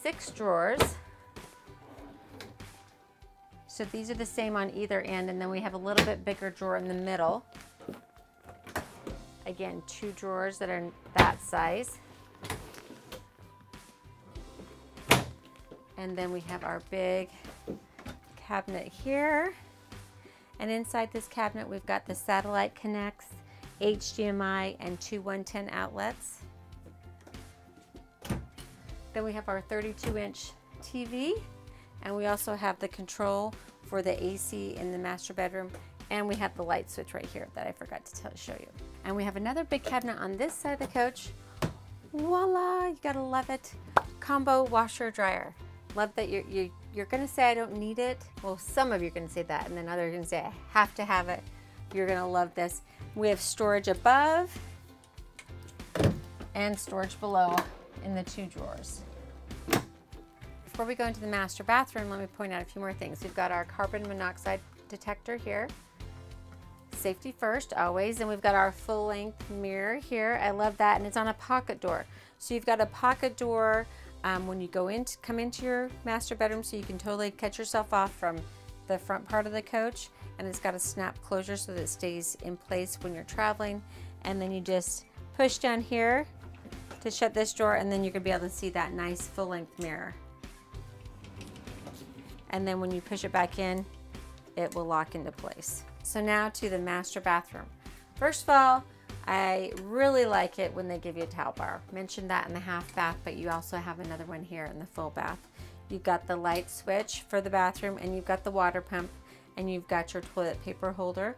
6 drawers. So these are the same on either end, and then we have a little bit bigger drawer in the middle. Again, 2 drawers that are that size. And then we have our big cabinet here. And inside this cabinet, we've got the satellite connects, HDMI, and 2 110 outlets. Then we have our 32-inch TV, and we also have the control for the AC in the master bedroom, and we have the light switch right here that I forgot to show you. And we have another big cabinet on this side of the coach. Voila, you gotta love it. Combo washer dryer. Love that you're gonna say I don't need it. Well, some of you are gonna say that, and then others are gonna say I have to have it. You're gonna love this. We have storage above and storage below in the 2 drawers. Before we go into the master bathroom, let me point out a few more things. We've got our carbon monoxide detector here. Safety first, always. And we've got our full-length mirror here. I love that, and it's on a pocket door. So you've got a pocket door when you come into your master bedroom, so you can totally cut yourself off from the front part of the coach, and it's got a snap closure so that it stays in place when you're traveling. And then you just push down here to shut this door, and then you're gonna be able to see that nice full-length mirror. And then when you push it back in, it will lock into place. So now to the master bathroom. First of all, I really like it when they give you a towel bar. Mentioned that in the half bath, but you also have another one here in the full bath. You've got the light switch for the bathroom, and you've got the water pump, and you've got your toilet paper holder.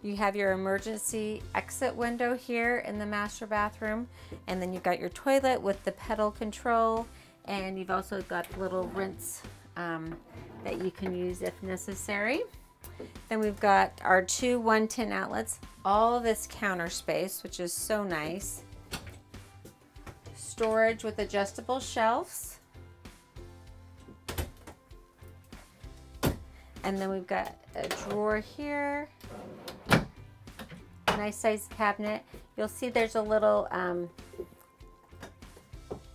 You have your emergency exit window here in the master bathroom, and then you've got your toilet with the pedal control, and you've also got the little rinse that you can use if necessary. Then we've got our 2 110 outlets, all of this counter space, which is so nice. Storage with adjustable shelves. And then we've got a drawer here. Nice sized cabinet. You'll see there's a little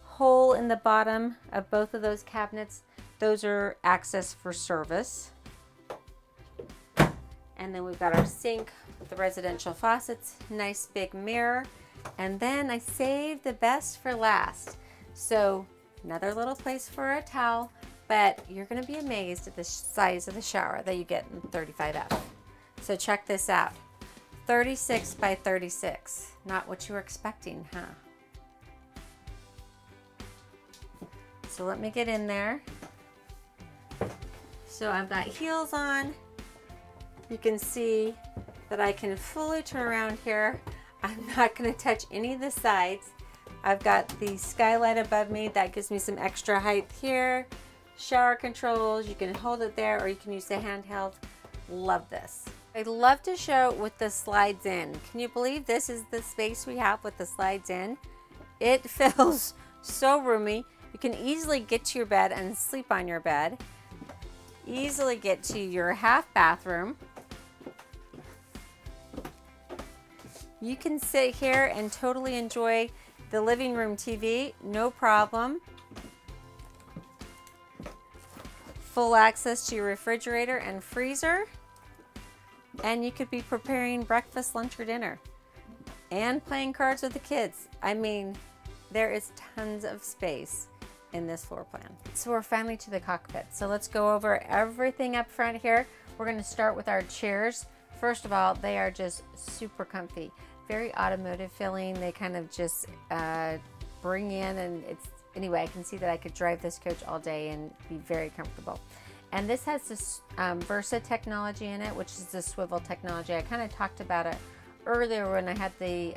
hole in the bottom of both of those cabinets. Those are access for service. And then we've got our sink with the residential faucets, nice big mirror. And then I saved the best for last. So another little place for a towel, but you're gonna be amazed at the size of the shower that you get in 35F. So check this out, 36 by 36. Not what you were expecting, huh? So let me get in there. So I've got heels on. You can see that I can fully turn around here. I'm not going to touch any of the sides. I've got the skylight above me that gives me some extra height here. Shower controls, you can hold it there or you can use the handheld. Love this. I'd love to show with the slides in. Can you believe this is the space we have with the slides in? It feels so roomy. You can easily get to your bed and sleep on your bed. Easily get to your half bathroom. You can sit here and totally enjoy the living room TV, no problem. Full access to your refrigerator and freezer. And you could be preparing breakfast, lunch, or dinner. And playing cards with the kids. I mean, there is tons of space in this floor plan. So we're finally to the cockpit. So let's go over everything up front here. We're gonna start with our chairs. First of all, they are just super comfy. Very automotive feeling. They kind of just bring in, and it's, anyway, I can see that I could drive this coach all day and be very comfortable. And this has this Versa technology in it, which is the swivel technology. I kind of talked about it earlier when I had the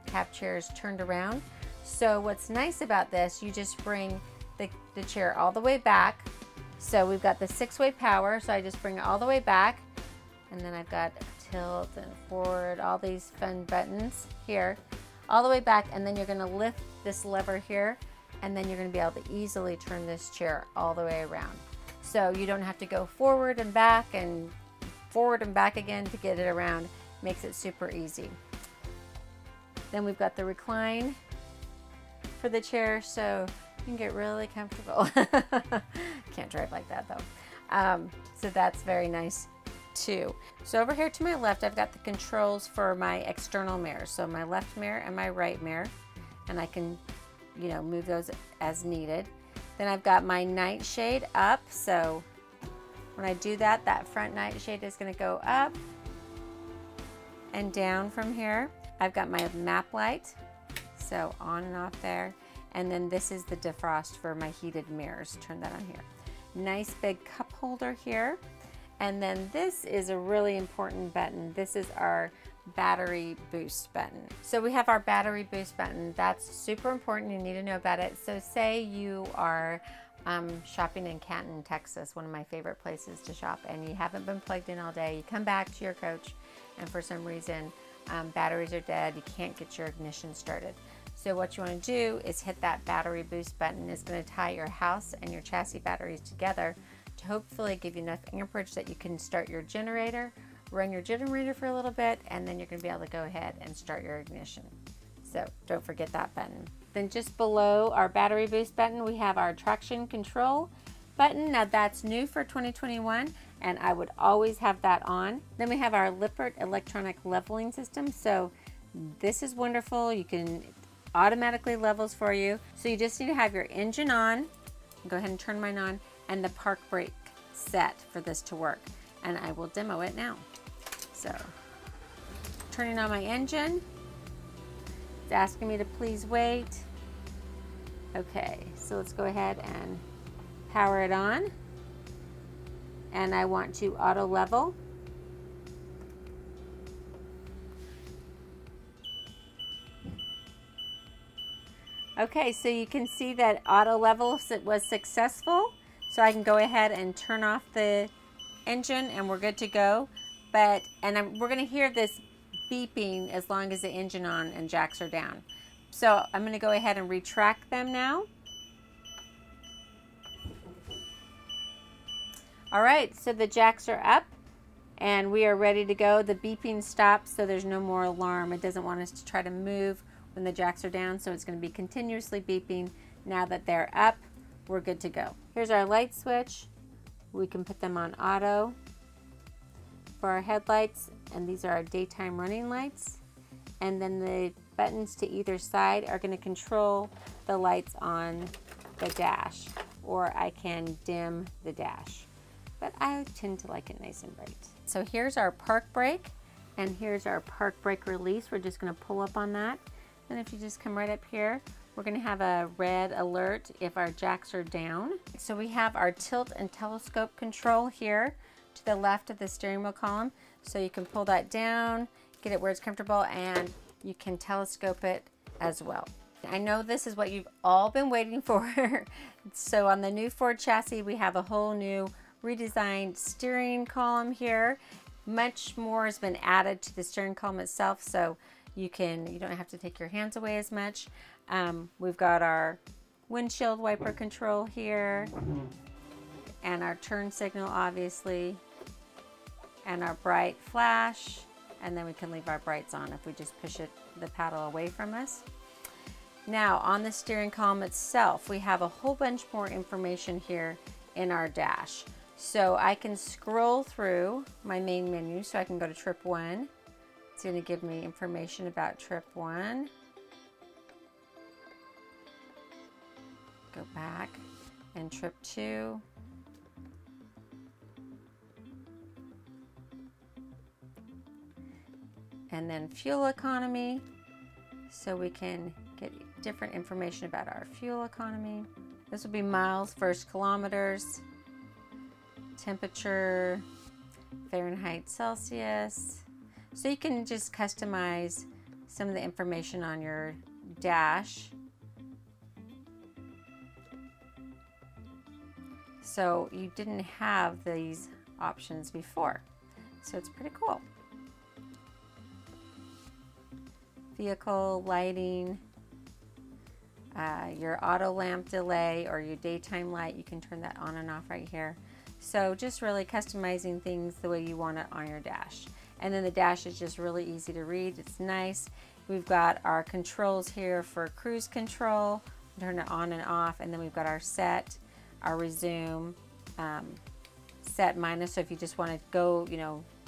cab chairs turned around. So what's nice about this, you just bring the chair all the way back. So we've got the 6-way power, so I just bring it all the way back, and then I've got tilt and forward, all these fun buttons here, all the way back, and then you're gonna lift this lever here, and then you're gonna be able to easily turn this chair all the way around. So you don't have to go forward and back again to get it around. Makes it super easy. Then we've got the recline for the chair, so you can get really comfortable. Can't drive like that though. So that's very nice too. So over here to my left, I've got the controls for my external mirrors. So my left mirror and my right mirror, and I can, you know, move those as needed. Then I've got my nightshade up, so when I do that, that front nightshade is going to go up and down from here. I've got my map light, so on and off there. And then this is the defrost for my heated mirrors. Turn that on here. Nice big cup holder here. And then this is a really important button. This is our battery boost button. So we have our battery boost button. That's super important. You need to know about it. So say you are shopping in Canton, Texas, one of my favorite places to shop, and you haven't been plugged in all day. You come back to your coach and for some reason batteries are dead. You can't get your ignition started. So what you want to do is hit that battery boost button. It's going to tie your house and your chassis batteries together to hopefully give you enough amperage that you can start your generator, run your generator for a little bit, and then you're going to be able to go ahead and start your ignition. So don't forget that button. Then just below our battery boost button, we have our traction control button. Now that's new for 2021, and I would always have that on. Then we have our Lippert electronic leveling system. So this is wonderful. You can automatically levels for you. So you just need to have your engine on. Go ahead and turn mine on, and the park brake set for this to work. And I will demo it now. So turning on my engine. It's asking me to please wait. Okay, so let's go ahead and power it on. And I want to auto level. Okay, so you can see that auto level was successful. So I can go ahead and turn off the engine and we're good to go. We're going to hear this beeping as long as the engine on and jacks are down. So I'm going to go ahead and retract them now. All right, so the jacks are up and we are ready to go. The beeping stops, so there's no more alarm. It doesn't want us to try to move when the jacks are down, so it's going to be continuously beeping. Now that they're up, we're good to go. Here's our light switch. We can put them on auto for our headlights, and these are our daytime running lights. And then the buttons to either side are going to control the lights on the dash, or I can dim the dash. But I tend to like it nice and bright. So here's our park brake, and here's our park brake release. We're just going to pull up on that. And if you just come right up here, we're going to have a red alert if our jacks are down. So we have our tilt and telescope control here to the left of the steering wheel column. So you can pull that down, get it where it's comfortable, and you can telescope it as well. I know this is what you've all been waiting for. So on the new Ford chassis, we have a whole new redesigned steering column here. Much more has been added to the steering column itself, so you don't have to take your hands away as much. We've got our windshield wiper control here, and our turn signal obviously, and our bright flash, and then we can leave our brights on if we just push the paddle away from us. Now on the steering column itself, we have a whole bunch more information here in our dash. So I can scroll through my main menu, so I can go to trip 1. It's going to give me information about trip 1. Go back, and trip 2. And then fuel economy, so we can get different information about our fuel economy. This will be miles versus kilometers, temperature, Fahrenheit, Celsius. So you can just customize some of the information on your dash. So you didn't have these options before. So it's pretty cool. Vehicle lighting, your auto lamp delay or your daytime light, you can turn that on and off right here. So just really customizing things the way you want it on your dash. And then the dash is just really easy to read. It's nice. We've got our controls here for cruise control, turn it on and off, and then we've got our set, our resume, set minus. So if you just want to go,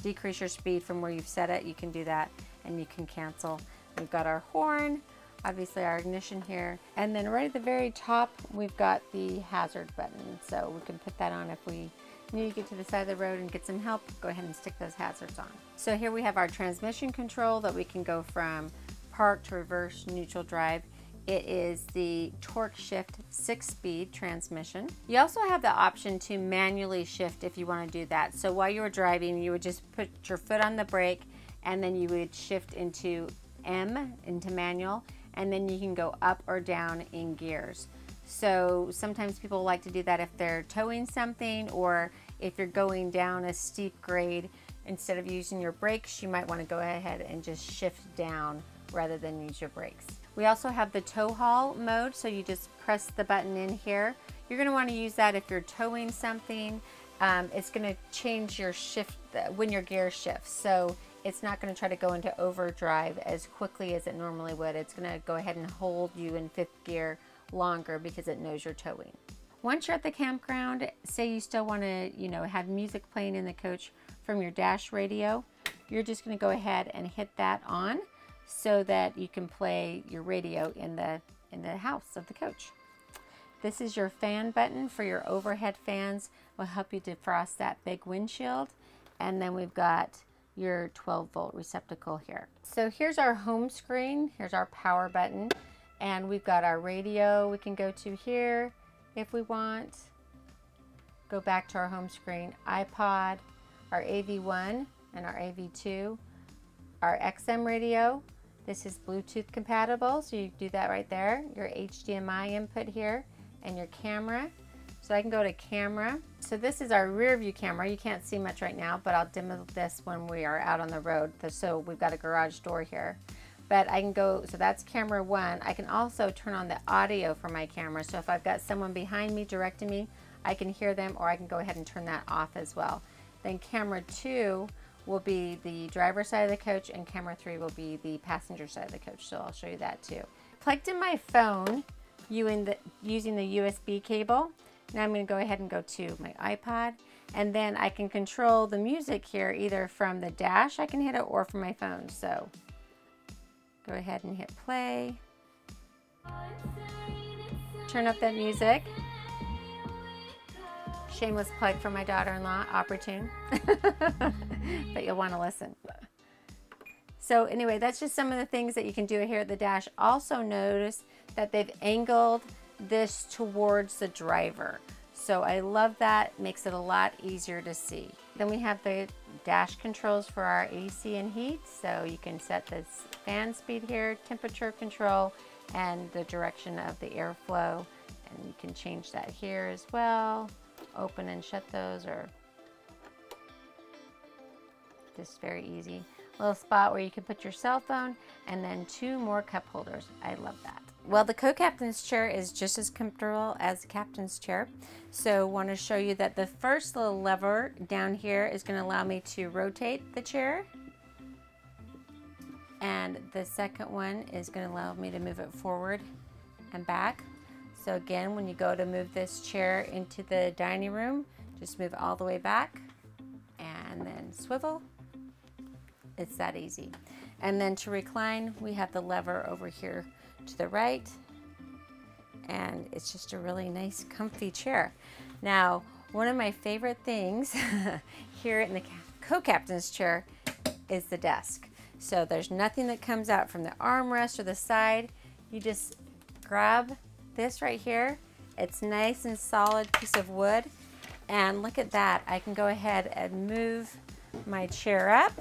decrease your speed from where you've set it, you can do that, and you can cancel. We've got our horn, obviously our ignition here. And then right at the very top, we've got the hazard button. So we can put that on if we need to get to the side of the road and get some help, go ahead and stick those hazards on. So here we have our transmission control that we can go from park to reverse, neutral, drive. It is the torque shift 6-speed transmission. You also have the option to manually shift if you want to do that. So while you were driving, you would just put your foot on the brake and then you would shift into M, into manual, and then you can go up or down in gears. So sometimes people like to do that if they're towing something, or if you're going down a steep grade, instead of using your brakes, you might want to go ahead and just shift down rather than use your brakes. We also have the tow haul mode, so you just press the button in here. You're going to want to use that if you're towing something. It's going to change your shift when your gear shifts. So it's not going to try to go into overdrive as quickly as it normally would. It's going to go ahead and hold you in 5th gear longer because it knows you're towing. Once you're at the campground, say you still want to, have music playing in the coach from your dash radio, you're just going to go ahead and hit that on so that you can play your radio in the house of the coach. This is your fan button for your overhead fans. Will help you defrost that big windshield. And then we've got your 12-volt receptacle here. So here's our home screen. Here's our power button. And we've got our radio we can go to here if we want. Go back to our home screen. iPod, our AV1 and our AV2, our XM radio. This is Bluetooth compatible, so you do that right there. Your HDMI input here and your camera. So I can go to camera. So this is our rear view camera. You can't see much right now, but I'll dim this when we are out on the road. So we've got a garage door here. But I can go, so that's camera 1. I can also turn on the audio for my camera. So if I've got someone behind me directing me, I can hear them, or I can go ahead and turn that off as well. Then camera 2 will be the driver's side of the coach, and camera 3 will be the passenger side of the coach. So I'll show you that too. Plugged in my phone using the USB cable. Now I'm going to go ahead and go to my iPod, and then I can control the music here either from the dash, I can hit it, or from my phone. So go ahead and hit play. Turn up that music. Shameless plug for my daughter-in-law, Opera Tune. But you'll want to listen. So anyway, that's just some of the things that you can do here at the dash. Also notice that they've angled this towards the driver. So I love that, makes it a lot easier to see. Then we have the dash controls for our AC and heat. So you can set this fan speed here, temperature control, and the direction of the airflow. And you can change that here as well. Open and shut those, or just very easy. Little spot where you can put your cell phone, and then 2 more cup holders. I love that. Well, the co-captain's chair is just as comfortable as the captain's chair. So want to show you that the first little lever down here is going to allow me to rotate the chair. And the second one is going to allow me to move it forward and back. So again, when you go to move this chair into the dining room, just move all the way back and then swivel. It's that easy. And then to recline, we have the lever over here to the right, and it's just a really nice comfy chair. Now, one of my favorite things here in the co-captain's chair is the desk. So there's nothing that comes out from the armrest or the side. You just grab this right here. It's nice and solid piece of wood, and look at that. I can go ahead and move my chair up,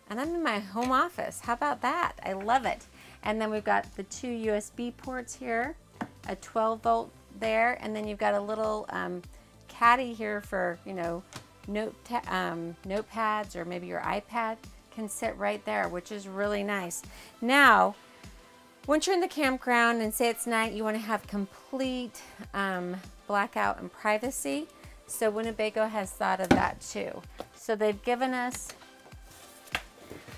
and I'm in my home office. How about that? I love it. And then we've got the 2 USB ports here, a 12-volt there, and then you've got a little caddy here for, notepads, or maybe your iPad can sit right there, which is really nice. Now, once you're in the campground and say it's night, you want to have complete blackout and privacy. So Winnebago has thought of that too. So they've given us,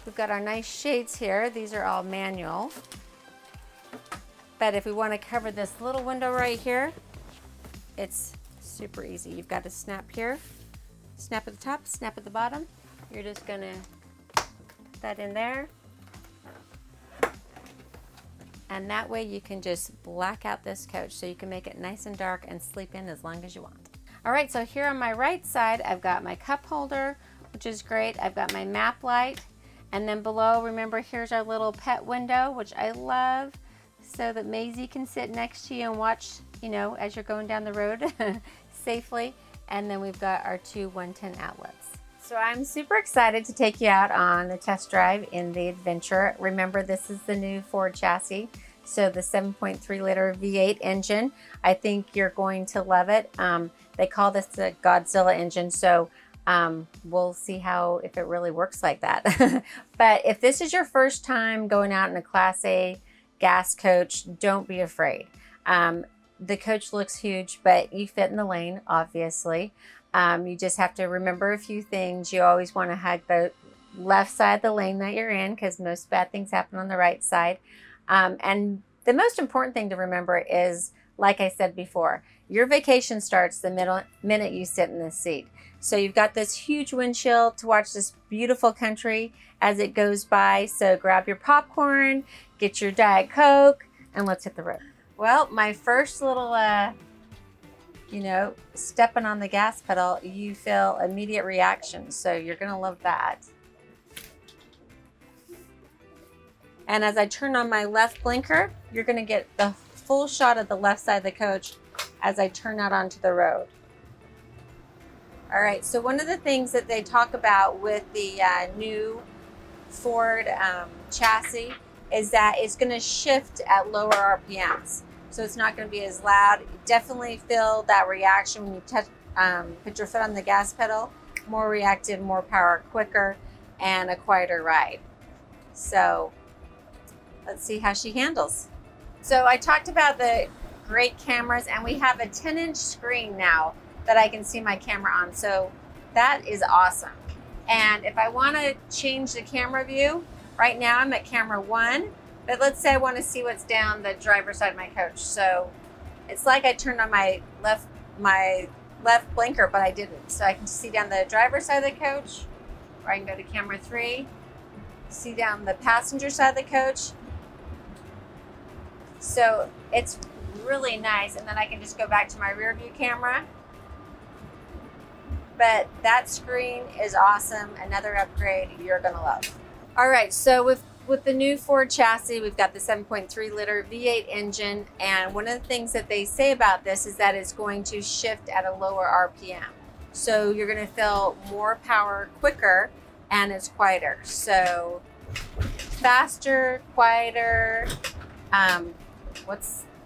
we've got our nice shades here. These are all manual. But if we want to cover this little window right here, it's super easy. You've got to snap here, snap at the top, snap at the bottom. You're just going to put that in there. And that way you can just black out this coach so you can make it nice and dark and sleep in as long as you want. All right, so here on my right side, I've got my cup holder, which is great. I've got my map light. And then below, remember, here's our little pet window, which I love, so that Maisie can sit next to you and watch, you know, as you're going down the road safely. And then we've got our two 110 outlets. So I'm super excited to take you out on the test drive in the Adventure. Remember, this is the new Ford chassis. So the 7.3 liter V8 engine, I think you're going to love it. They call this the Godzilla engine. So we'll see if it really works like that. But if this is your first time going out in a Class A gas coach, don't be afraid. The coach looks huge, but you fit in the lane, obviously. You just have to remember a few things. You always want to hug the left side of the lane that you're in, because most bad things happen on the right side. And the most important thing to remember is, like I said before, your vacation starts the minute you sit in this seat. So you've got this huge windshield to watch this beautiful country as it goes by. So grab your popcorn, get your Diet Coke, and let's hit the road. Well, my first little, you know, stepping on the gas pedal, you feel immediate reaction. So you're gonna love that. And as I turn on my left blinker, you're gonna get the full shot of the left side of the coach as I turn out onto the road. All right, so one of the things that they talk about with the new Ford chassis is that it's gonna shift at lower RPMs. So it's not gonna be as loud. You definitely feel that reaction when you put your foot on the gas pedal. More reactive, more power, quicker, and a quieter ride. So let's see how she handles. So I talked about the great cameras, and we have a 10-inch screen now that I can see my camera on. So that is awesome. And if I want to change the camera view, right now I'm at camera 1, but let's say I want to see what's down the driver's side of my coach. So it's like I turned on my left blinker, but I didn't. So I can see down the driver's side of the coach, or I can go to camera 3, see down the passenger side of the coach. So it's really nice. And then I can just go back to my rear view camera. But that screen is awesome. Another upgrade you're gonna love. All right, so with the new Ford chassis, we've got the 7.3 liter V8 engine. And one of the things that they say about this is that it's going to shift at a lower RPM. So you're gonna feel more power quicker, and it's quieter. So faster, quieter,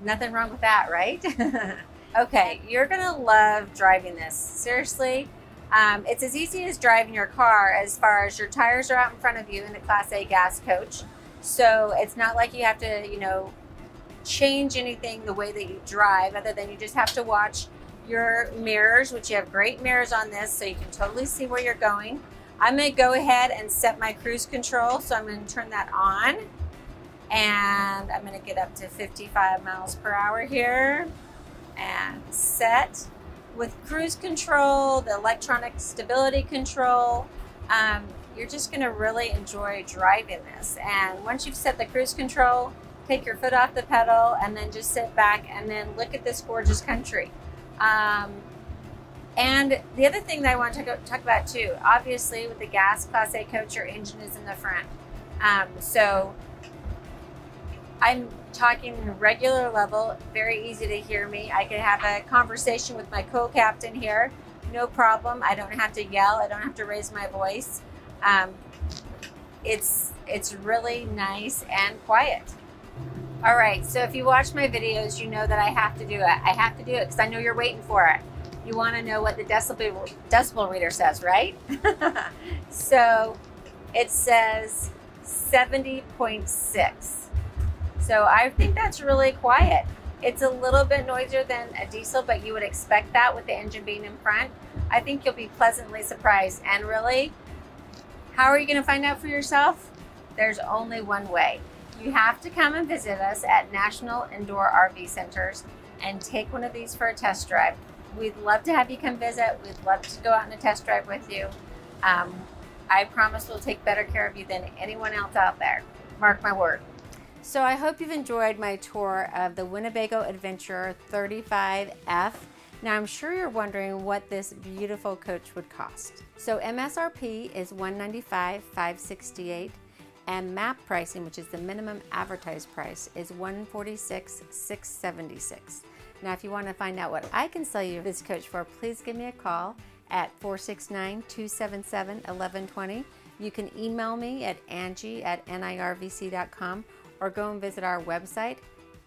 nothing wrong with that, right? Okay, you're gonna love driving this. Seriously, it's as easy as driving your car as far as your tires are out in front of you in a Class A gas coach. So it's not like you have to, you know, change anything the way that you drive, other than you just have to watch your mirrors, which you have great mirrors on this, so you can totally see where you're going. I'm gonna go ahead and set my cruise control. So I'm gonna turn that on, and I'm gonna get up to 55 miles per hour here. And set. With cruise control, the electronic stability control, you're just gonna really enjoy driving this. And once you've set the cruise control, take your foot off the pedal and then just sit back and then look at this gorgeous country. And the other thing that I want to talk about too, obviously with the gas Class A coach, your engine is in the front. So I'm talking regular level, very easy to hear me. I can have a conversation with my co-captain here, no problem. I don't have to yell, I don't have to raise my voice. It's really nice and quiet. All right, so if you watch my videos, you know that I have to do it. I have to do it because I know you're waiting for it. You want to know what the decibel reader says, right? So it says 70.6. So I think that's really quiet. It's a little bit noisier than a diesel, but you would expect that with the engine being in front. I think you'll be pleasantly surprised. And really, how are you gonna find out for yourself? There's only one way. You have to come and visit us at National Indoor RV Centers and take one of these for a test drive. We'd love to have you come visit. We'd love to go out on a test drive with you. I promise we'll take better care of you than anyone else out there. Mark my word. So I hope you've enjoyed my tour of the Winnebago Adventurer 35F. Now I'm sure you're wondering what this beautiful coach would cost. So MSRP is $195,568 and MAP pricing, which is the minimum advertised price, is $146,676. Now if you want to find out what I can sell you this coach for, please give me a call at 469-277-1120. You can email me at Angie@nirvc.com or go and visit our website,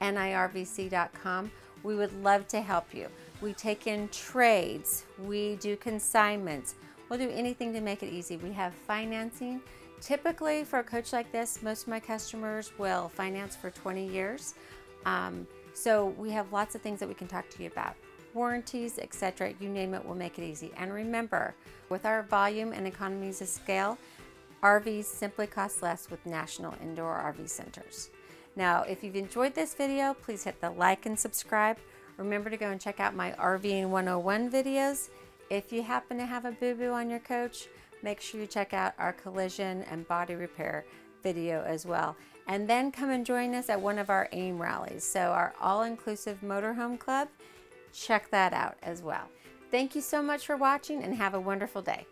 nirvc.com. We would love to help you. We take in trades, we do consignments, we'll do anything to make it easy. We have financing. Typically for a coach like this, most of my customers will finance for 20 years. So we have lots of things that we can talk to you about. Warranties, etc., you name it, we'll make it easy. And remember, with our volume and economies of scale, RVs simply cost less with National Indoor RV Centers. Now, if you've enjoyed this video, please hit the like and subscribe. Remember to go and check out my RVing 101 videos. If you happen to have a boo-boo on your coach, make sure you check out our collision and body repair video as well. And then come and join us at one of our AIM rallies. So our all-inclusive motorhome club, check that out as well. Thank you so much for watching and have a wonderful day.